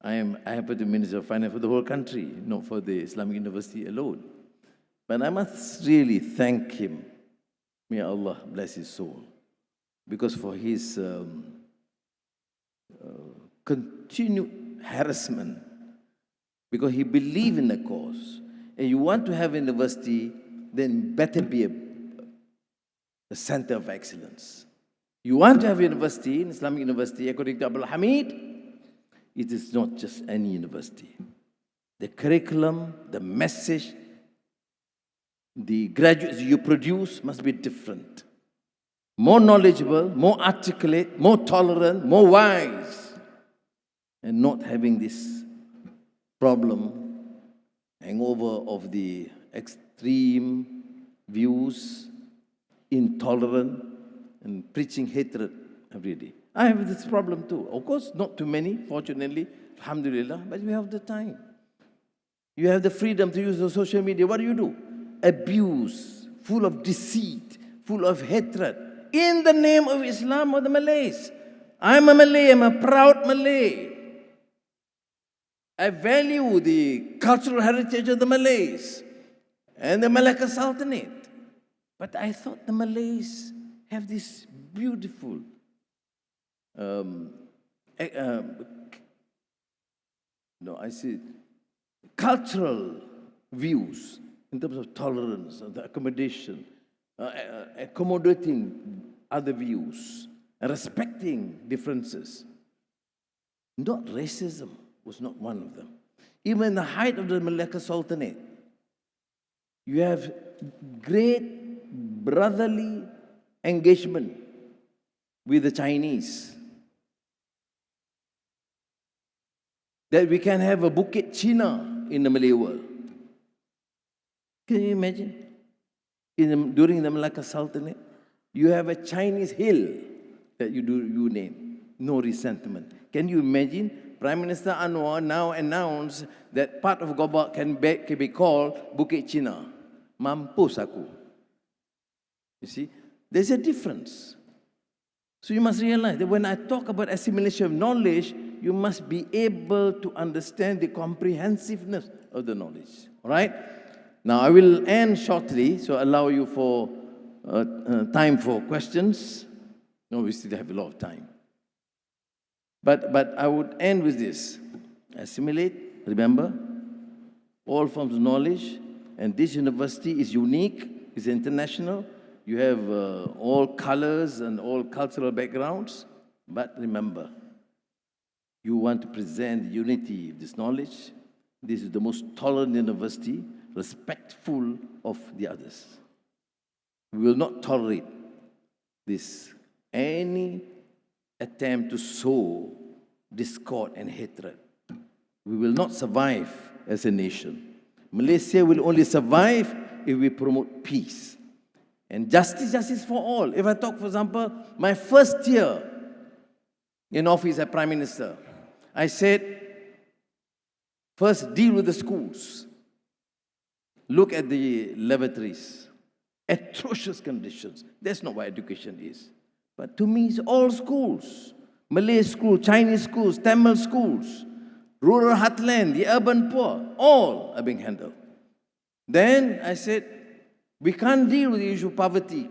I happen to be Minister of Finance for the whole country, not for the Islamic University alone. But I must really thank him. May Allah bless his soul. Because for his continued harassment, because he believed in the cause. And you want to have a university, then better be a center of excellence. You want to have a university, an Islamic university, according to Abdul Hamid, it is not just any university. The curriculum, the message, the graduates you produce must be different. More knowledgeable, more articulate, more tolerant, more wise, and not having this problem, hangover of the extreme views, intolerant, and preaching hatred every day. I have this problem too. Of course, not too many, fortunately, alhamdulillah, but you have the time. You have the freedom to use the social media. What do? Abuse, full of deceit, full of hatred, in the name of Islam or the Malays. I'm a Malay, I'm a proud Malay. I value the cultural heritage of the Malays and the Malacca Sultanate. But I thought the Malays have this beautiful cultural views in terms of tolerance, the accommodation, accommodating other views, and respecting differences. Not racism was not one of them. Even in the height of the Malacca Sultanate, you have great brotherly engagement with the Chinese. That we can have a Bukit China in the Malay world. Can you imagine? During the Malacca Sultanate, you have a Chinese hill that you name. No resentment. Can you imagine? Prime Minister Anwar now announced that part of Gombak can be called Bukit China. Mampus aku. You see, there's a difference. So you must realize that when I talk about assimilation of knowledge, you must be able to understand the comprehensiveness of the knowledge. All right? Now I will end shortly, so allow you for time for questions. No, we still have a lot of time. But I would end with this. Assimilate, remember, all forms of knowledge, and this university is unique, it's international. You have all colors and all cultural backgrounds, but remember, you want to present the unity of this knowledge. This is the most tolerant university, respectful of the others. We will not tolerate this, any attempt to sow discord and hatred. We will not survive as a nation. Malaysia will only survive if we promote peace. And justice for all. If I talk, for example, my first year in office as Prime Minister, I said, first deal with the schools. Look at the lavatories. Atrocious conditions. That's not what education is. But to me, it's all schools. Malay schools, Chinese schools, Tamil schools, rural heartland, the urban poor, all are being handled. Then I said, we can't deal with the issue of poverty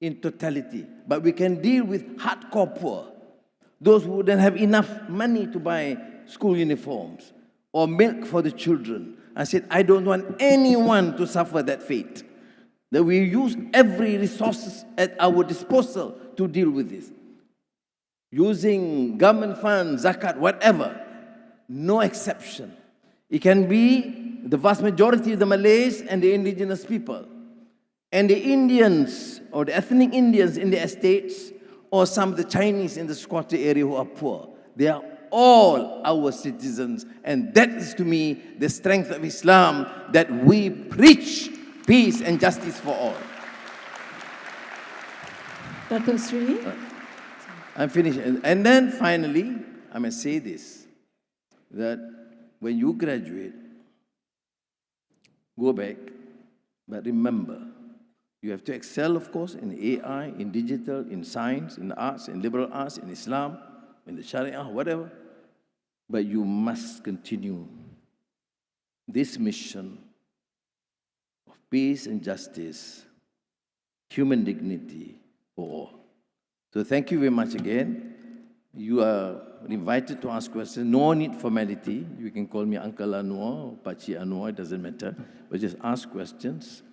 in totality, but we can deal with hardcore poor. Those who don't have enough money to buy school uniforms or milk for the children. I said, I don't want anyone to suffer that fate. That we use every resource at our disposal to deal with this. Using government funds, zakat, whatever, no exception. It can be the vast majority of the Malays and the indigenous people, and the Indians or the ethnic Indians in the estates, or some of the Chinese in the squatter area who are poor. They are all our citizens, and that is to me the strength of Islam, that we preach peace and justice for all. Dato' Sri. I'm finished. And then finally, I must say this, that when you graduate, go back, but remember, you have to excel, of course, in AI, in digital, in science, in arts, in liberal arts, in Islam, in the Sharia, whatever. But you must continue this mission of peace and justice, human dignity for all. So thank you very much again. You are invited to ask questions. No need formality. You can call me Uncle Anwar or Pachi Anwar, it doesn't matter. But just ask questions.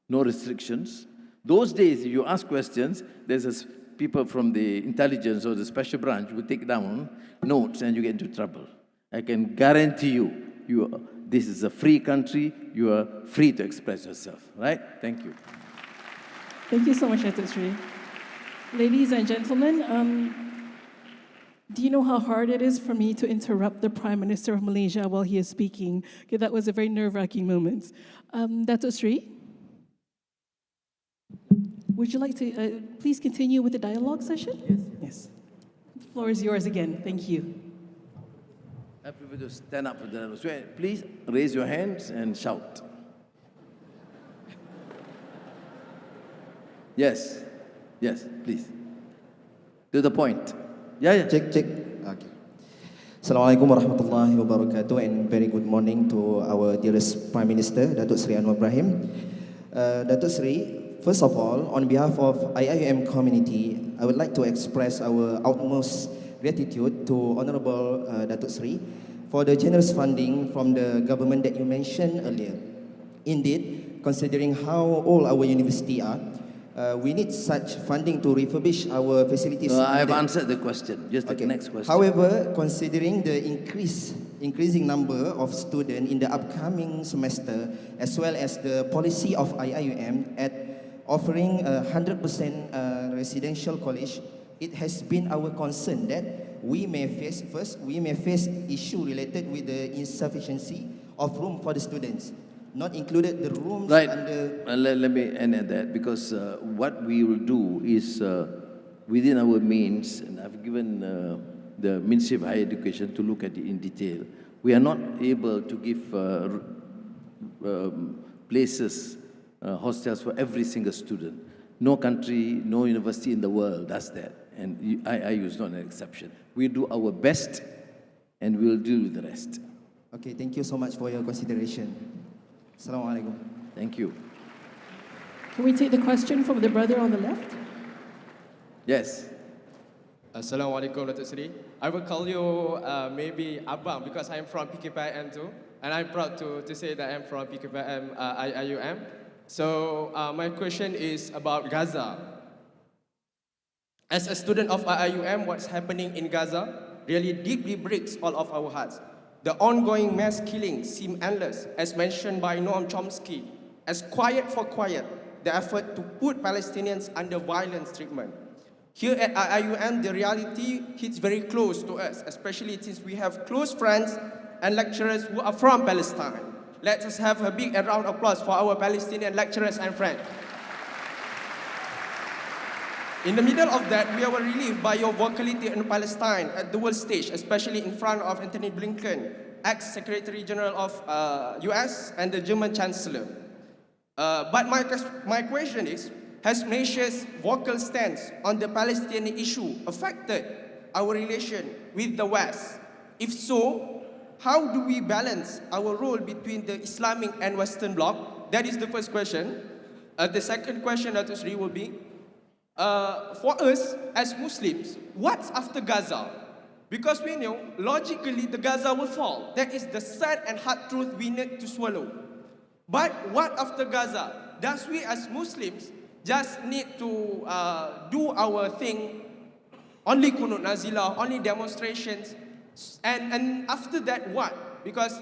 No restrictions. Those days, if you ask questions, there's people from the intelligence or the special branch will take down notes and you get into trouble. I can guarantee you, this is a free country. You are free to express yourself, right? Thank you. Thank you so much, Dato' Sri. Ladies and gentlemen, do you know how hard it is for me to interrupt the Prime Minister of Malaysia while he is speaking? Okay, that was a very nerve-wracking moment. Dato' Sri, would you like to please continue with the dialogue session? Yes. Yes. The floor is yours again. Thank you. I prefer to stand up for the dialogue. So please raise your hands and shout. Yes. Yes, please. To the point. Yeah. Check. Okay. Assalamualaikum warahmatullahi wabarakatuh, and very good morning to our dearest Prime Minister, Datuk Sri Anwar Iium. Datuk Sri, first of all, on behalf of IIUM community, I would like to express our utmost gratitude to Honorable Datuk Sri for the generous funding from the government that you mentioned earlier. Indeed, considering how old our university are, we need such funding to refurbish our facilities. I've answered the question. Just the next question. However, considering the increasing number of students in the upcoming semester, as well as the policy of IIUM at offering 100% residential college, it has been our concern that we may face issue related with the insufficiency of room for the students. Not included the rooms. Right. And let me end at that, because what we will do is within our means, and I've given the Ministry of Higher Education to look at it in detail. We are not able to give places, hostels for every single student. No country, no university in the world does that, and IIU is not an exception. We do our best, and we'll deal with the rest. okay, thank you so much for your consideration. Assalamualaikum. Thank you. Can we take the question from the brother on the left? Yes. Assalamualaikum, Datuk Seri. I will call you maybe Abang because I'm from PKPM too. And I'm proud to say that I'm from PKPM IUM. So my question is about Gaza. As a student of IUM, what's happening in Gaza really deeply breaks all of our hearts. The ongoing mass killings seem endless, as mentioned by Noam Chomsky, as quiet for quiet, the effort to put Palestinians under violence treatment. Here at IUM, the reality hits very close to us, especially since we have close friends and lecturers who are from Palestine. Let us have a big round of applause for our Palestinian lecturers and friends. In the middle of that, we are relieved by your vocality in Palestine at the world stage, especially in front of Anthony Blinken, ex-Secretary General of US and the German Chancellor. But my question is, has Malaysia's vocal stance on the Palestinian issue affected our relation with the West? If so, how do we balance our role between the Islamic and Western bloc? That is the first question. The second question, Datuk Seri, will be, for us as Muslims, what's after Gaza? Because we know, logically, the Gaza will fall. That is the sad and hard truth we need to swallow. But what after Gaza? Does we as Muslims just need to do our thing, only kunut nazilah, only demonstrations, and after that what? Because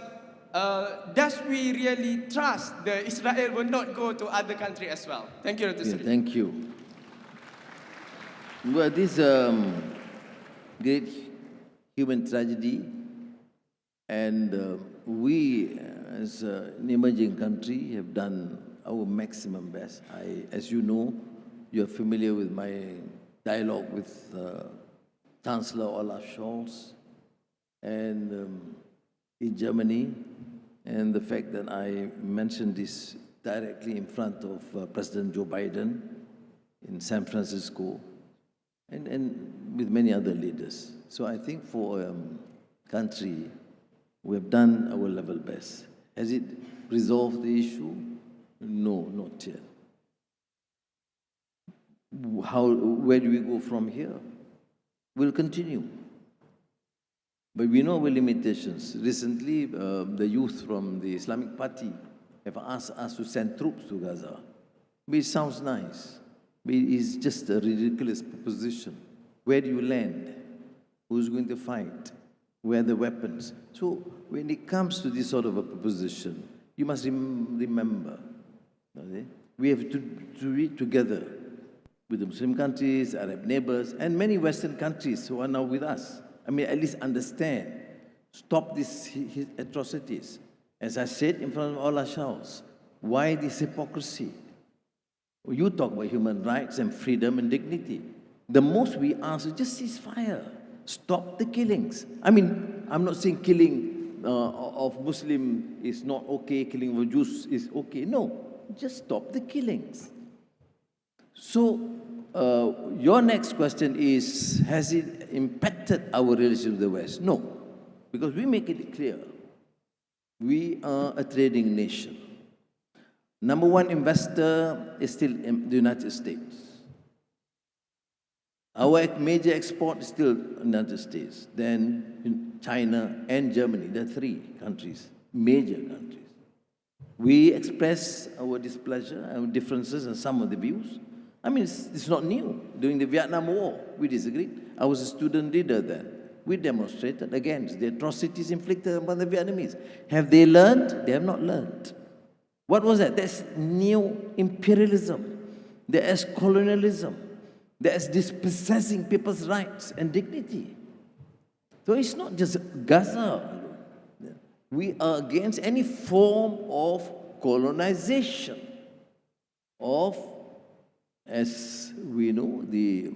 does we really trust the Israel will not go to other country as well? Thank you, Dr. Sri. Thank you. Well, this great human tragedy, and we as an emerging country have done our maximum best. As you know, you're familiar with my dialogue with Chancellor Olaf Scholz and in Germany, and the fact that I mentioned this directly in front of President Joe Biden in San Francisco, and with many other leaders. So I think for a country, we have done our level best. Has it resolved the issue? No, not yet. Where do we go from here? We'll continue. But we know our limitations. Recently, the youth from the Islamic Party have asked us to send troops to Gaza. But it sounds nice. But it's just a ridiculous proposition. Where do you land? Who's going to fight? Where are the weapons? So when it comes to this sort of a proposition, you must remember, okay, we have to read together with the Muslim countries, Arab neighbors, and many Western countries who are now with us. I mean, at least understand, stop these atrocities. As I said in front of all our shouts, why this hypocrisy? You talk about human rights and freedom and dignity. The most we ask is just cease fire. Stop the killings. I mean, I'm not saying killing of Muslim is not okay, killing of Jews is okay. No, just stop the killings. So, your next question is, has it impacted our relationship with the West? No, because we make it clear. We are a trading nation. Number one investor is still in the United States. Our major export is still the United States, then China and Germany. There are three countries, major countries. We express our displeasure, our differences, and some of the views. I mean, it's not new. During the Vietnam War, we disagreed. I was a student leader then. We demonstrated against the atrocities inflicted by the Vietnamese. Have they learned? They have not learned. What was that? That's neo-imperialism. There's colonialism. There's dispossessing people's rights and dignity. So it's not just Gaza. We are against any form of colonization of, as we know, the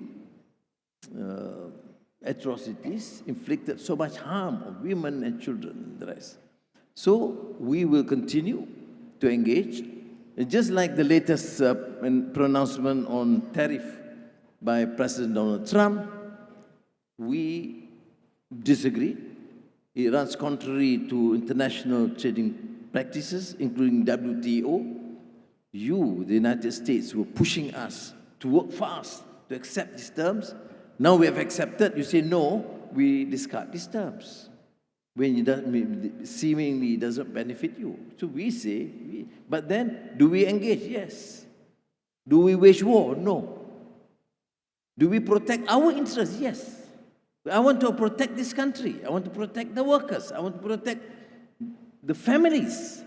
atrocities inflicted so much harm on women and children and the rest. So we will continue to engage. Just like the latest pronouncement on tariff by President Donald Trump, we disagree. It runs contrary to international trading practices, including WTO. You, the United States, were pushing us to work fast, to accept these terms. Now we have accepted, you say no, we discard these terms. When it seemingly doesn't benefit you. So we say, but then, do we engage? Yes. Do we wage war? No. Do we protect our interests? Yes. I want to protect this country. I want to protect the workers. I want to protect the families.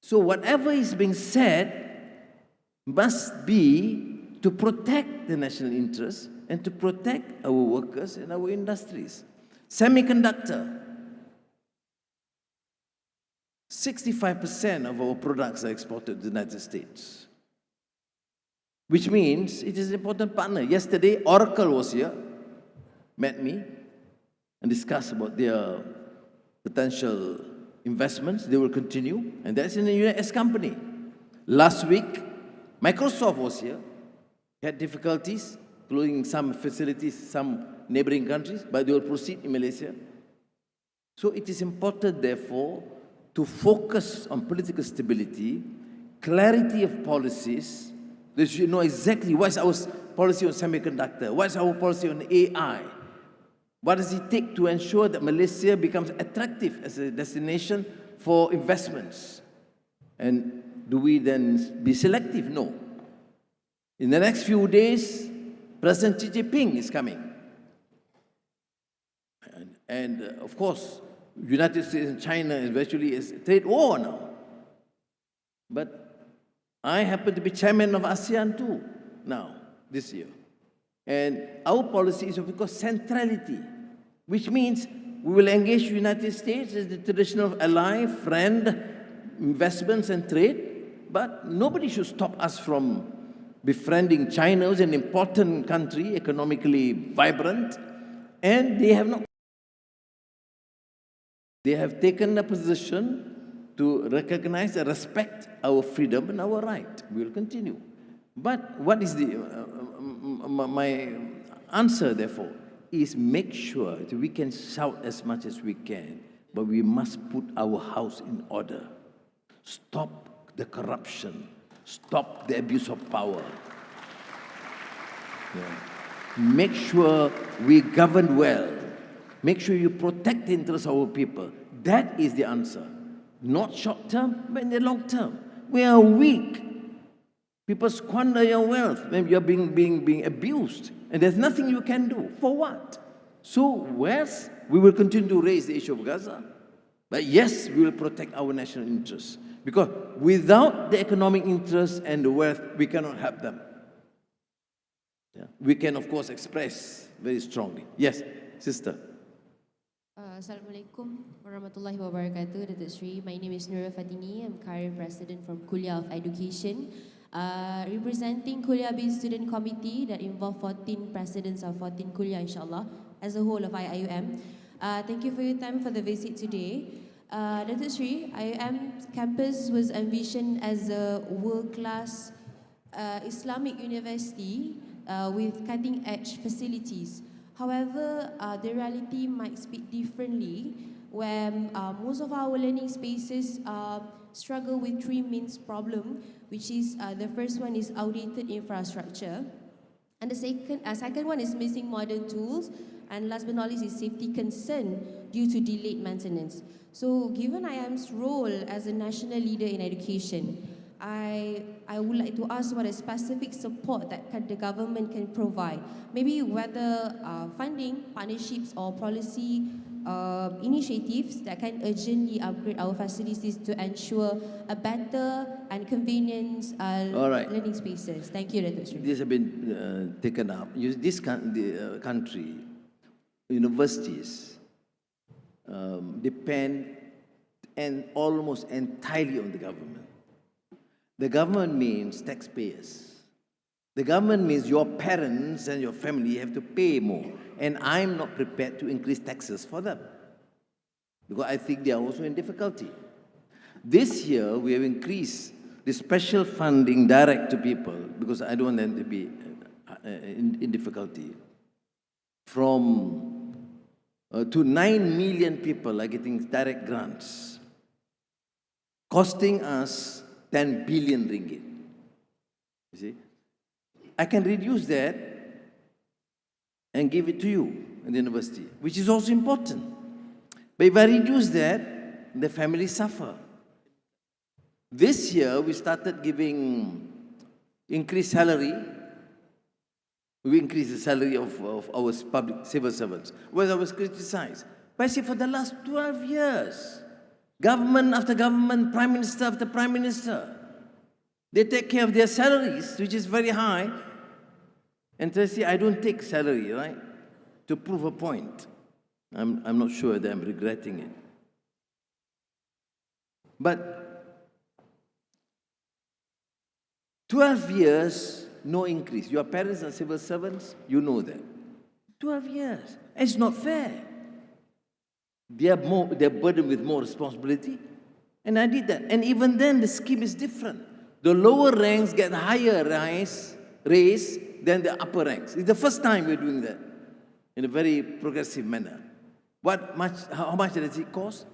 So whatever is being said must be to protect the national interest and to protect our workers and our industries. Semiconductor. 65% of our products are exported to the United States, which means it is an important partner. Yesterday, Oracle was here, met me, and discussed about their potential investments. They will continue, and that's in a US company. Last week, Microsoft was here, had difficulties, closing some facilities, some neighboring countries, but they will proceed in Malaysia. So it is important, therefore, to focus on political stability, clarity of policies. They should know exactly what is our policy on semiconductor, what is our policy on AI, what does it take to ensure that Malaysia becomes attractive as a destination for investments. And do we then be selective? No. In the next few days, President Xi Jinping is coming. And of course, United States and China is virtually a trade war now. But I happen to be chairman of ASEAN too now, this year. And our policy is, of course, centrality, which means we will engage the United States as the traditional ally, friend, investments and trade, but nobody should stop us from befriending China, who's an important country, economically vibrant, and they have taken a position to recognize and respect our freedom and our right. We will continue. But what is my answer, therefore, is make sure that we can shout as much as we can, but we must put our house in order. Stop the corruption. Stop the abuse of power. Yeah. Make sure we govern well. Make sure you protect the interests of our people. That is the answer. Not short term, but in the long term. We are weak. People squander your wealth when you're being abused. And there's nothing you can do. For what? So, yes, we will continue to raise the issue of Gaza. But yes, we will protect our national interests. Because without the economic interests and the wealth, we cannot help them. Yeah. We can, of course, express very strongly. Yes, sister. Assalamualaikum warahmatullahi wabarakatuh, Datuk Sri. My name is Nura Fatini. I'm current president from Kuliah of Education, representing Kuliah-based student committee that involve 14 presidents of 14 Kuliah, inshallah, as a whole of IIUM. Thank you for your time for the visit today. Datuk Sri, IIUM campus was envisioned as a world-class Islamic university with cutting-edge facilities. However, the reality might speak differently, where most of our learning spaces struggle with three main problems, which is the first one is outdated infrastructure, and the second one is missing modern tools, and last but not least is safety concern due to delayed maintenance. So, given IIUM's role as a national leader in education, I would like to ask what a specific support that the government can provide. Maybe whether funding, partnerships or policy initiatives that can urgently upgrade our facilities to ensure a better and convenient learning spaces. Thank you, Datuk Sri. This has been taken up. This country, universities depend almost entirely on the government. The government means taxpayers. The government means your parents and your family have to pay more. And I'm not prepared to increase taxes for them, because I think they are also in difficulty. This year, we have increased the special funding direct to people, because I don't want them to be in difficulty. From to 9 million people are getting direct grants, costing us 10 billion ringgit. You see? I can reduce that and give it to you in the university, which is also important. But if I reduce that, the families suffer. This year, we started giving increased salary. We increased the salary of our public civil servants, where I was criticized. But I say for the last 12 years, government after government, prime minister after prime minister, they take care of their salaries, which is very high. And they say, I don't take salary, right? To prove a point. I'm not sure that I'm regretting it. But 12 years, no increase. Your parents are civil servants, you know that. 12 years. It's not fair. They're burdened with more responsibility. And I did that. And even then, the scheme is different. The lower ranks get higher raise than the upper ranks. It's the first time we're doing that in a very progressive manner. How much does it cost?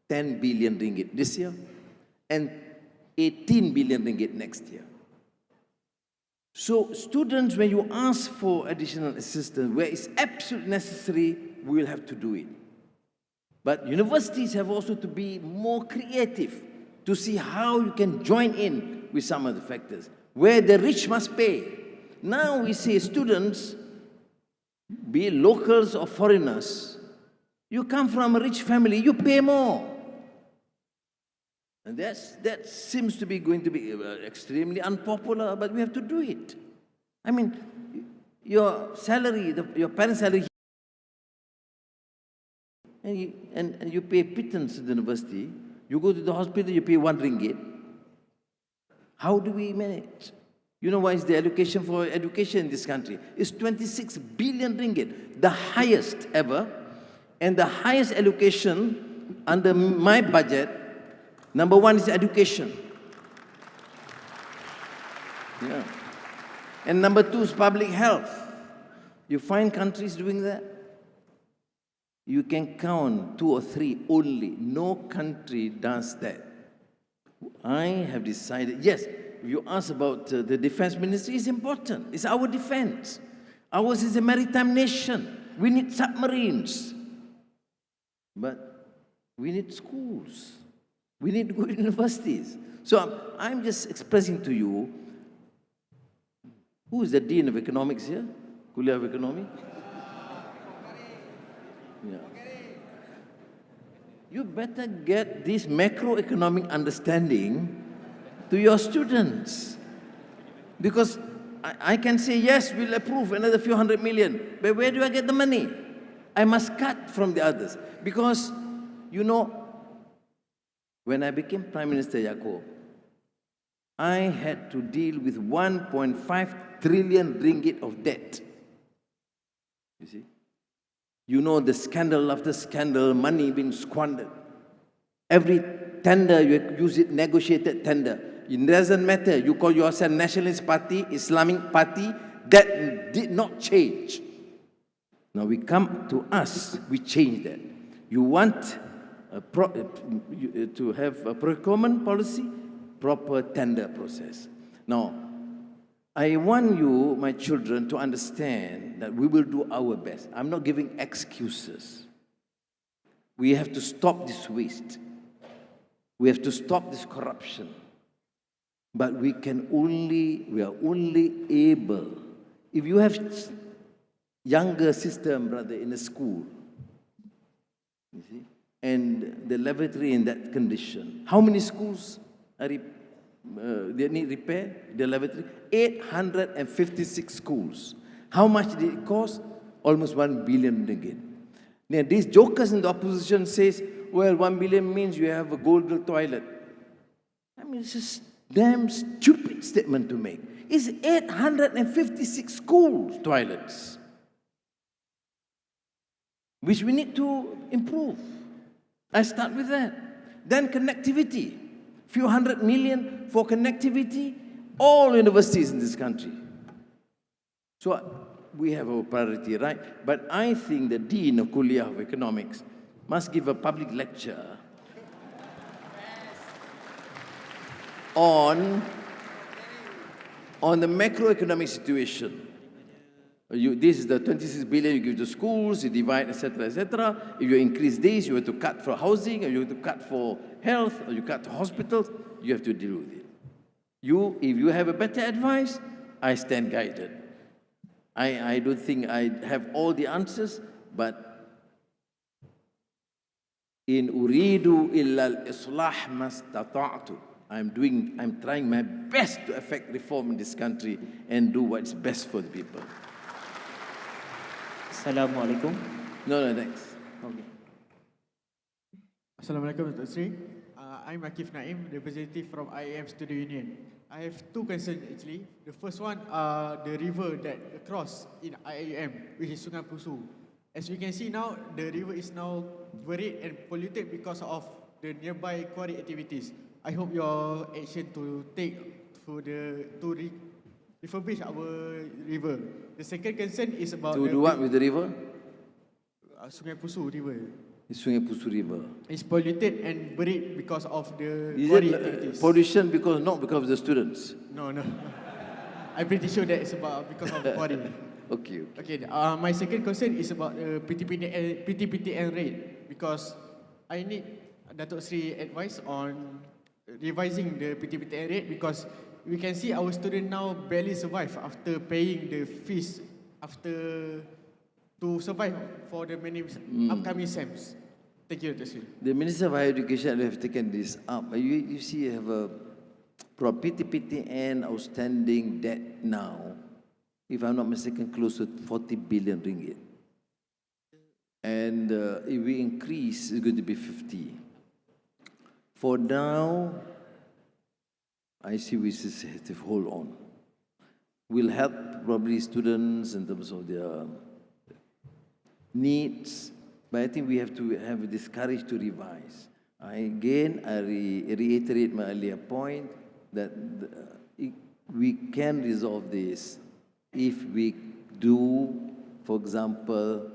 10 billion ringgit this year and 18 billion ringgit next year. So students, when you ask for additional assistance, where it's absolutely necessary, we will have to do it. But universities have also to be more creative to see how you can join in with some of the factors, where the rich must pay. Now we say students, be it locals or foreigners, you come from a rich family, you pay more. And that seems to be going to be extremely unpopular, but we have to do it. I mean, your salary, your parents' salary, and you pay pittance at the university, you go to the hospital, you pay 1 ringgit. How do we manage? You know what is the allocation for education in this country? It's 26 billion ringgit, the highest ever, and the highest allocation under my budget. Number 1 is education. Yeah. And number 2 is public health. You find countries doing that? You can count 2 or 3 only. No country does that. I have decided, yes, if you ask about the defense ministry, it's important. It's our defense. Ours is a maritime nation. We need submarines. But we need schools. We need good universities. So I'm just expressing to you, who is the Dean of Economics here? Kuliah of Economy? Yeah. You better get this macroeconomic understanding to your students. Because I can say, yes, we'll approve another few 100 million, but where do I get the money? I must cut from the others. Because, you know, when I became Prime Minister Yaakob, I had to deal with 1.5 trillion ringgit of debt. You see? You know the scandal after scandal, money being squandered. Every tender, you use it, negotiated tender. It doesn't matter, you call yourself Nationalist Party, Islamic Party, that did not change. Now we come to us, we change that. You want to have a procurement policy, proper tender process. Now, I want you, my children, to understand that we will do our best. I'm not giving excuses. We have to stop this waste. We have to stop this corruption. But we are only able, if you have younger sister and brother in a school, you see, and the lavatory in that condition, how many schools are they need repair, the lavatory? 856 schools. How much did it cost? Almost 1 billion ringgit. Now, these jokers in the opposition says, well, 1 billion means you have a gold toilet. I mean, it's just damn stupid statement to make. It's 856 schools toilets, which we need to improve. I start with that. Then connectivity. Few 100 million for connectivity, all universities in this country. So we have our priority, right? But I think the Dean of Kuliah of Economics must give a public lecture on the macroeconomic situation. This is the 26 billion you give to schools, you divide, etc., etc. If you increase this, you have to cut for housing, or you have to cut for health, or you cut to hospitals, you have to deal with it. If you have a better advice, I stand guided. I don't think I have all the answers, but in uridu illa al-islah mastata'tu. I'm trying my best to effect reform in this country and do what's best for the people. Assalamualaikum. No, thanks. Okay. Assalamualaikum, Dr. Sri. I'm Akif Naim, representative from IAM Student Union. I have two concerns actually. The first one, the river that across in IAM, which is Sungai Pusu. As we can see now, the river is now buried and polluted because of the nearby quarry activities. I hope your action to take to refurbish our river. The second concern is about To do what with the river? Sungai Pusu river. The Sungai Pusu River. It's polluted and buried because of the Is quarry it activities. pollution not because of the students? No. I'm pretty sure that it's because of the quarry. Okay. My second concern is about PTPTN rate, because I need Datuk Sri advice on revising the PTPTN rate, because we can see our students now barely survive after paying the fees to survive for the many upcoming SEMs. Thank you, Dr. Sri. The Minister of Higher Education have taken this up. You see, you have a PTPTN outstanding debt now, if I'm not mistaken, close to 40 billion ringgit. And if we increase, it's going to be 50. For now, I see we just have to hold on. We'll help probably students in terms of their needs, but I think we have to have this courage to revise. I reiterate my earlier point that we can resolve this if we do, for example,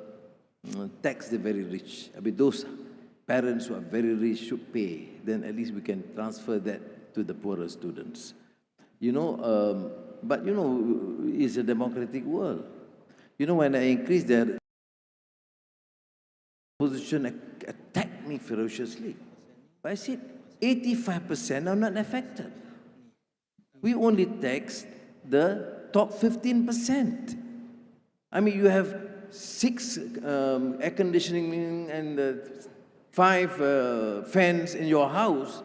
tax the very rich. I mean, those parents who are very rich should pay. Then at least we can transfer that to the poorer students. But it's a democratic world. When I increase their opposition attacked me ferociously. But I said, 85% are not affected. We only tax the top 15%. I mean, you have 6 air conditioning and 5 fans in your house.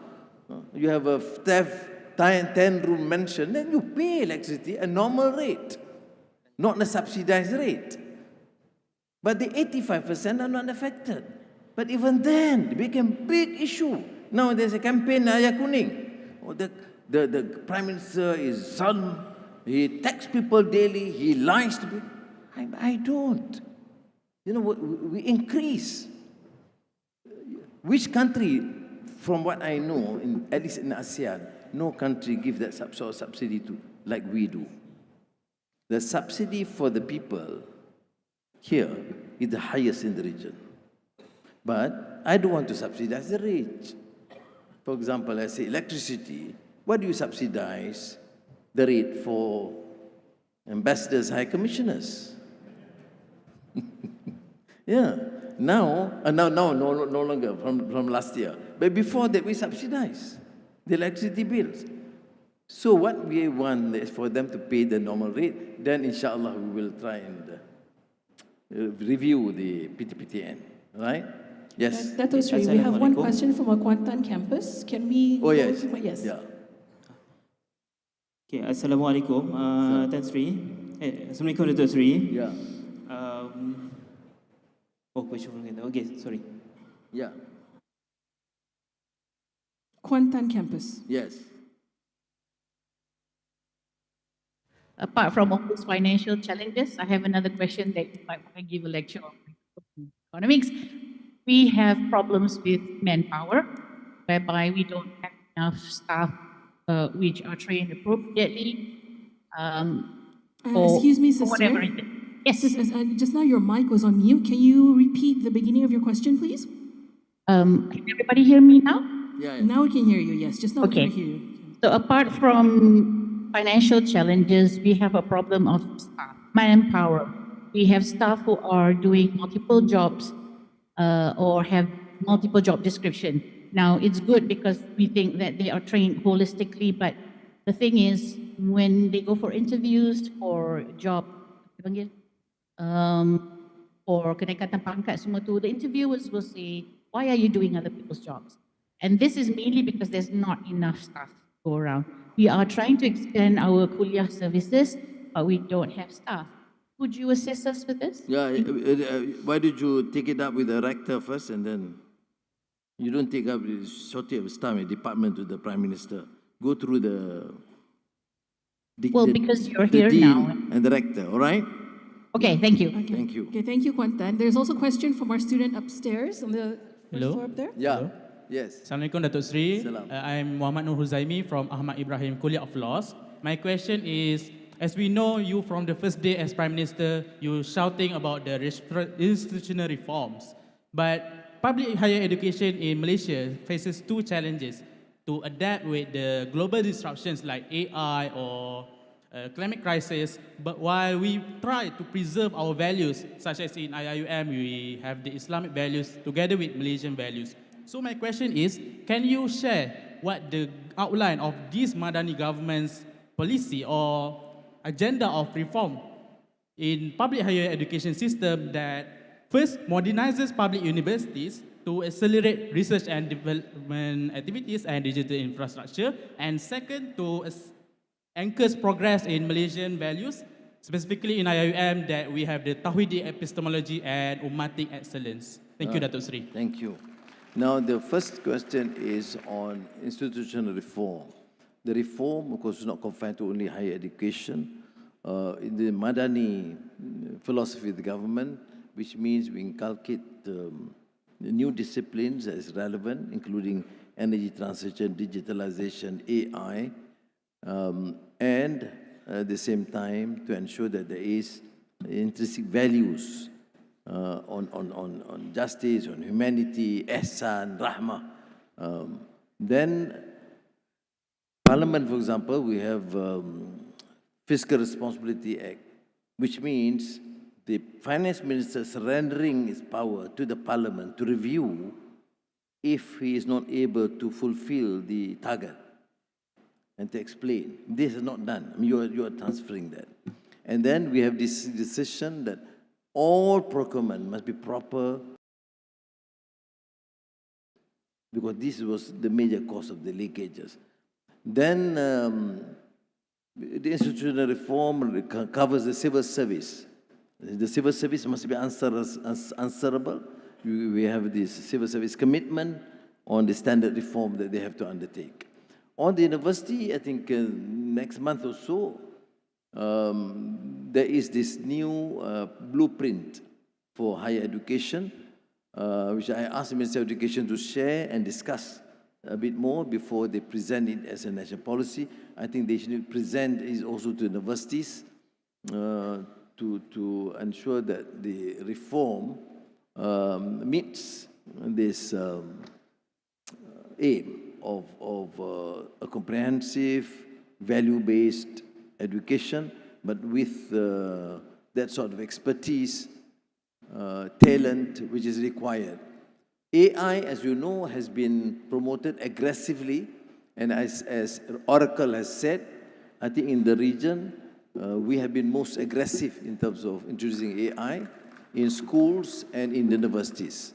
You have a 10-room mansion, then you pay electricity a normal rate, not a subsidized rate. But the 85% are not affected. But even then, it became a big issue. Now there's a campaign, Ayah Kuning. The Prime Minister is Zulm. He taxes people daily. He lies to people. I don't. We increase. Which country, from what I know, at least in ASEAN, no country gives that sort of subsidy to like we do. The subsidy for the people here is the highest in the region. But I don't want to subsidize the rich. For example, I say electricity. What do you subsidize the rate for ambassadors, high commissioners? Yeah. Now no longer from last year. But before that, we subsidize the electricity bills. So what we want is for them to pay the normal rate. Then, inshallah, we will try and review the PTPTN. Right? Yes. Dato' Sri, we have one question from our Kuantan campus. Can we go yes. to yes. Yeah. Okay, Assalamualaikum, Tan Sri. Assalamualaikum, Dato' Sri. Yeah. Question from Canada. Okay, sorry. Yeah. Kuantan campus. Yes. Apart from all these financial challenges, I have another question that you might want to give a lecture on economics. We have problems with manpower, whereby we don't have enough staff which are trained appropriately. Excuse me, sister. Whatever it is. Yes. Just now your mic was on mute. Can you repeat the beginning of your question, please? Can everybody hear me now? Yeah. Now we can hear you, yes. Just now we Okay. can hear you. So apart from financial challenges, we have a problem of staff, manpower. We have staff who are doing multiple jobs or have multiple job description. Now, it's good because we think that they are trained holistically, but the thing is, when they go for interviews for job, apa panggil? Or kenaikan pangkat semua tu, the interviewers will say, why are you doing other people's jobs? And this is mainly because there's not enough staff to go around. We are trying to expand our kuliah services, but we don't have staff. Would you assist us with this? Yeah, why did you take it up with the rector first and then you don't take up the shortage of staff in department to the Prime Minister? Go through the Well, because you're the here dean now. and the rector, all right? Okay, thank you. Okay. Thank you. Okay, thank you, Kuantan. There's also a question from our student upstairs on the first Hello. floor up there. Yeah, yes. Assalamualaikum Datuk Sri. Salam. I'm Muhammad Nur Huzaimi from Ahmad Ibrahim Kuliah of Laws. My question is, as we know you from the first day as Prime Minister, you shouting about the institutional reforms. But public higher education in Malaysia faces two challenges: to adapt with the global disruptions like AI or climate crisis, but while we try to preserve our values, such as in IIUM, we have the Islamic values together with Malaysian values. So my question is, can you share what the outline of this Madani government's policy or agenda of reform in public higher education system that first modernizes public universities to accelerate research and development activities and digital infrastructure, and second, to anchors progress in Malaysian values, specifically in IIUM that we have the Tauhidi epistemology and Ummatic excellence. Thank you, Datuk Sri. Thank you. Now, the first question is on institutional reform. The reform, of course, is not confined to only higher education. In the Madani philosophy of the government, which means we inculcate the new disciplines that is relevant, including energy transition, digitalization, AI, and at the same time to ensure that there is intrinsic values on justice, on humanity, ihsan, rahmah. Then Parliament, for example, we have Fiscal Responsibility Act, which means the Finance Minister surrendering his power to the Parliament to review if he is not able to fulfill the target and to explain. This is not done. I mean, you are transferring that. And then we have this decision that all procurement must be proper, because this was the major cause of the leakages. Then the institutional reform covers the civil service. The civil service must be answerable. We have this civil service commitment on the standard reform that they have to undertake. On the university, I think next month or so, there is this new blueprint for higher education, which I asked the Minister of Education to share and discuss a bit more before they present it as a national policy. I think they should present it also to universities to ensure that the reform meets this aim of a comprehensive, value-based education, but with that sort of expertise, talent which is required. AI, as you know, has been promoted aggressively, and as Oracle has said, I think in the region, we have been most aggressive in terms of introducing AI in schools and in universities.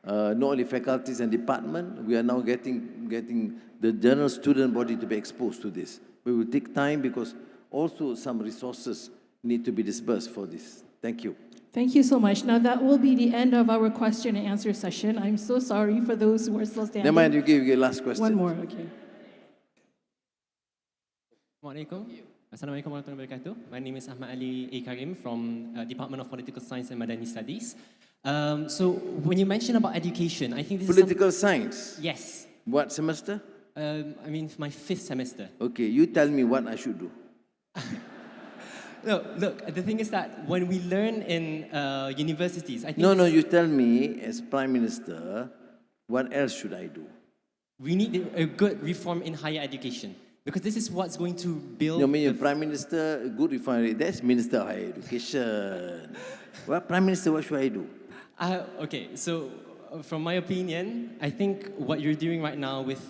Not only faculties and department, we are now getting the general student body to be exposed to this. We will take time because also some resources need to be disbursed for this. Thank you. Thank you so much. Now that will be the end of our question and answer session. I'm so sorry for those who are still standing. Never mind, you give your last question. One more, okay. Assalamualaikum. Assalamualaikum warahmatullahi wabarakatuh. My name is Ahmad Ali A. Karim from Department of Political Science and Madani Studies. So when you mention about education, I think this Political is science? Yes. What semester? I mean, my 5th semester. Okay, you tell me what I should do. No, look, the thing is that when we learn in universities, I think... No, you tell me, as Prime Minister, what else should I do? We need a good reform in higher education. because this is what's going to build. You mean Prime Minister, good refinery, that's Minister of Higher Education. Well, Prime Minister, what should I do? Okay, so from my opinion, I think what you're doing right now with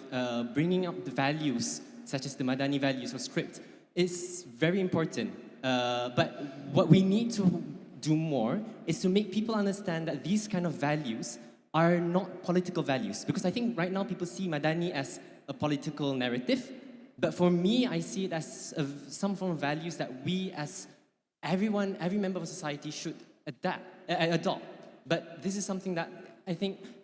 bringing up the values, such as the Madani values or script, is very important. But what we need to do more is to make people understand that these kind of values are not political values. Because I think right now people see Madani as a political narrative. But for me, I see it as some form of values that we as everyone, every member of society should adopt. But this is something that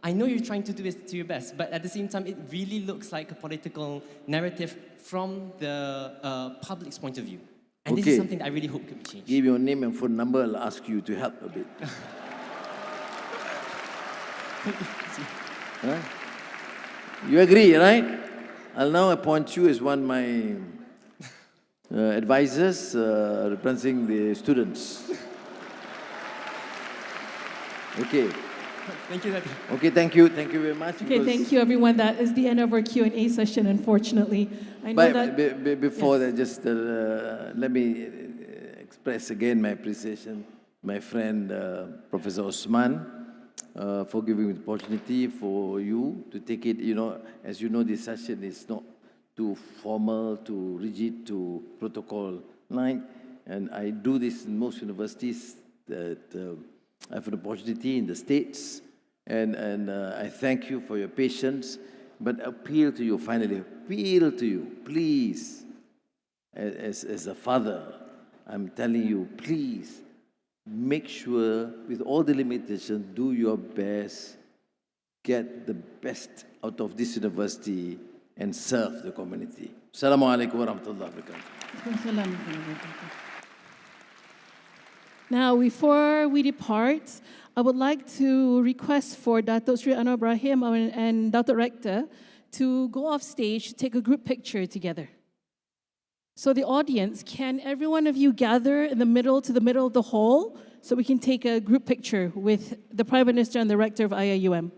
I know you're trying to do this to your best, but at the same time, it really looks like a political narrative from the public's point of view. And this is something that I really hope could be changed. Give your name and phone number, I'll ask you to help a bit. Huh? You agree, right? I'll now appoint you as one of my advisors representing the students. Okay. Thank you, Daddy. Okay, thank you. Thank you very much. Okay, thank you, everyone. That is the end of our Q&A session, unfortunately. I know that... Before that, just let me express again my appreciation, my friend, Professor Osman, for giving me the opportunity for you to take it. You know, as you know, this session is not too formal, too rigid, too protocol-like. And I do this in most universities that I have an opportunity in the States. And I thank you for your patience, but appeal to you, finally, appeal to you, please, as a father, I'm telling you, please, make sure, with all the limitations, do your best, get the best out of this university and serve the community. Assalamu alaikum wa rahmatullahi wa barakatuh. Now, before we depart, I would like to request for Datuk Sri Anwar Ibrahim and Datuk Rector to go off stage to take a group picture together. So the audience, can every one of you gather in the middle of the hall so we can take a group picture with the Prime Minister and the Rector of IIUM?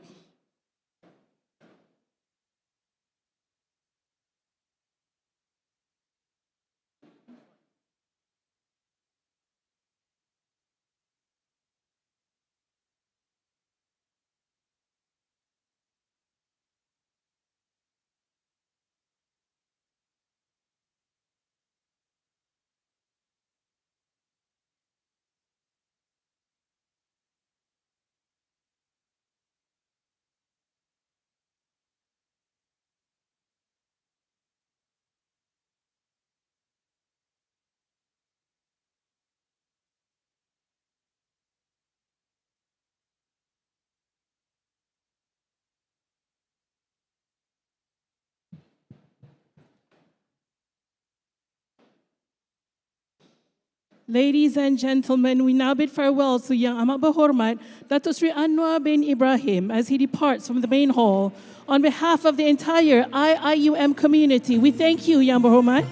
Ladies and gentlemen, we now bid farewell to Yang Amat Berhormat Datuk Sri Anwar bin Ibrahim as he departs from the main hall. On behalf of the entire IIUM community, we thank you, Yang Berhormat,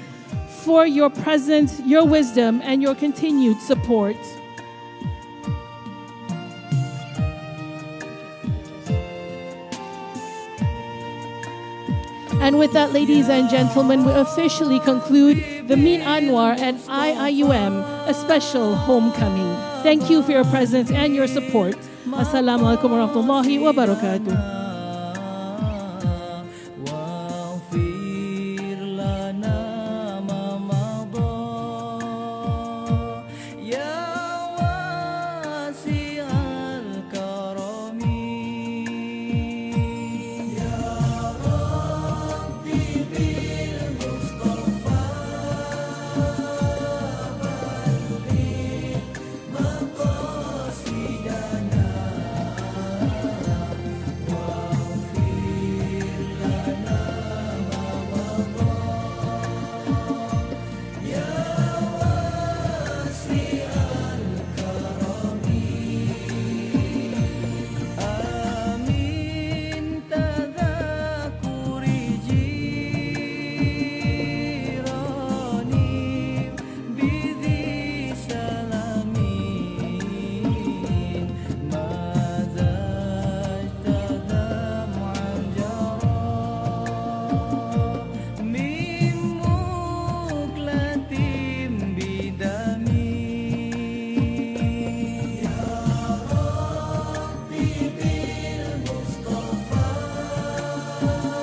for your presence, your wisdom, and your continued support. And with that, ladies and gentlemen, we officially conclude the Meet Anwar at IIUM, a special homecoming. Thank you for your presence and your support. Assalamu alaikum wa rahmatullahi wa barakatuh.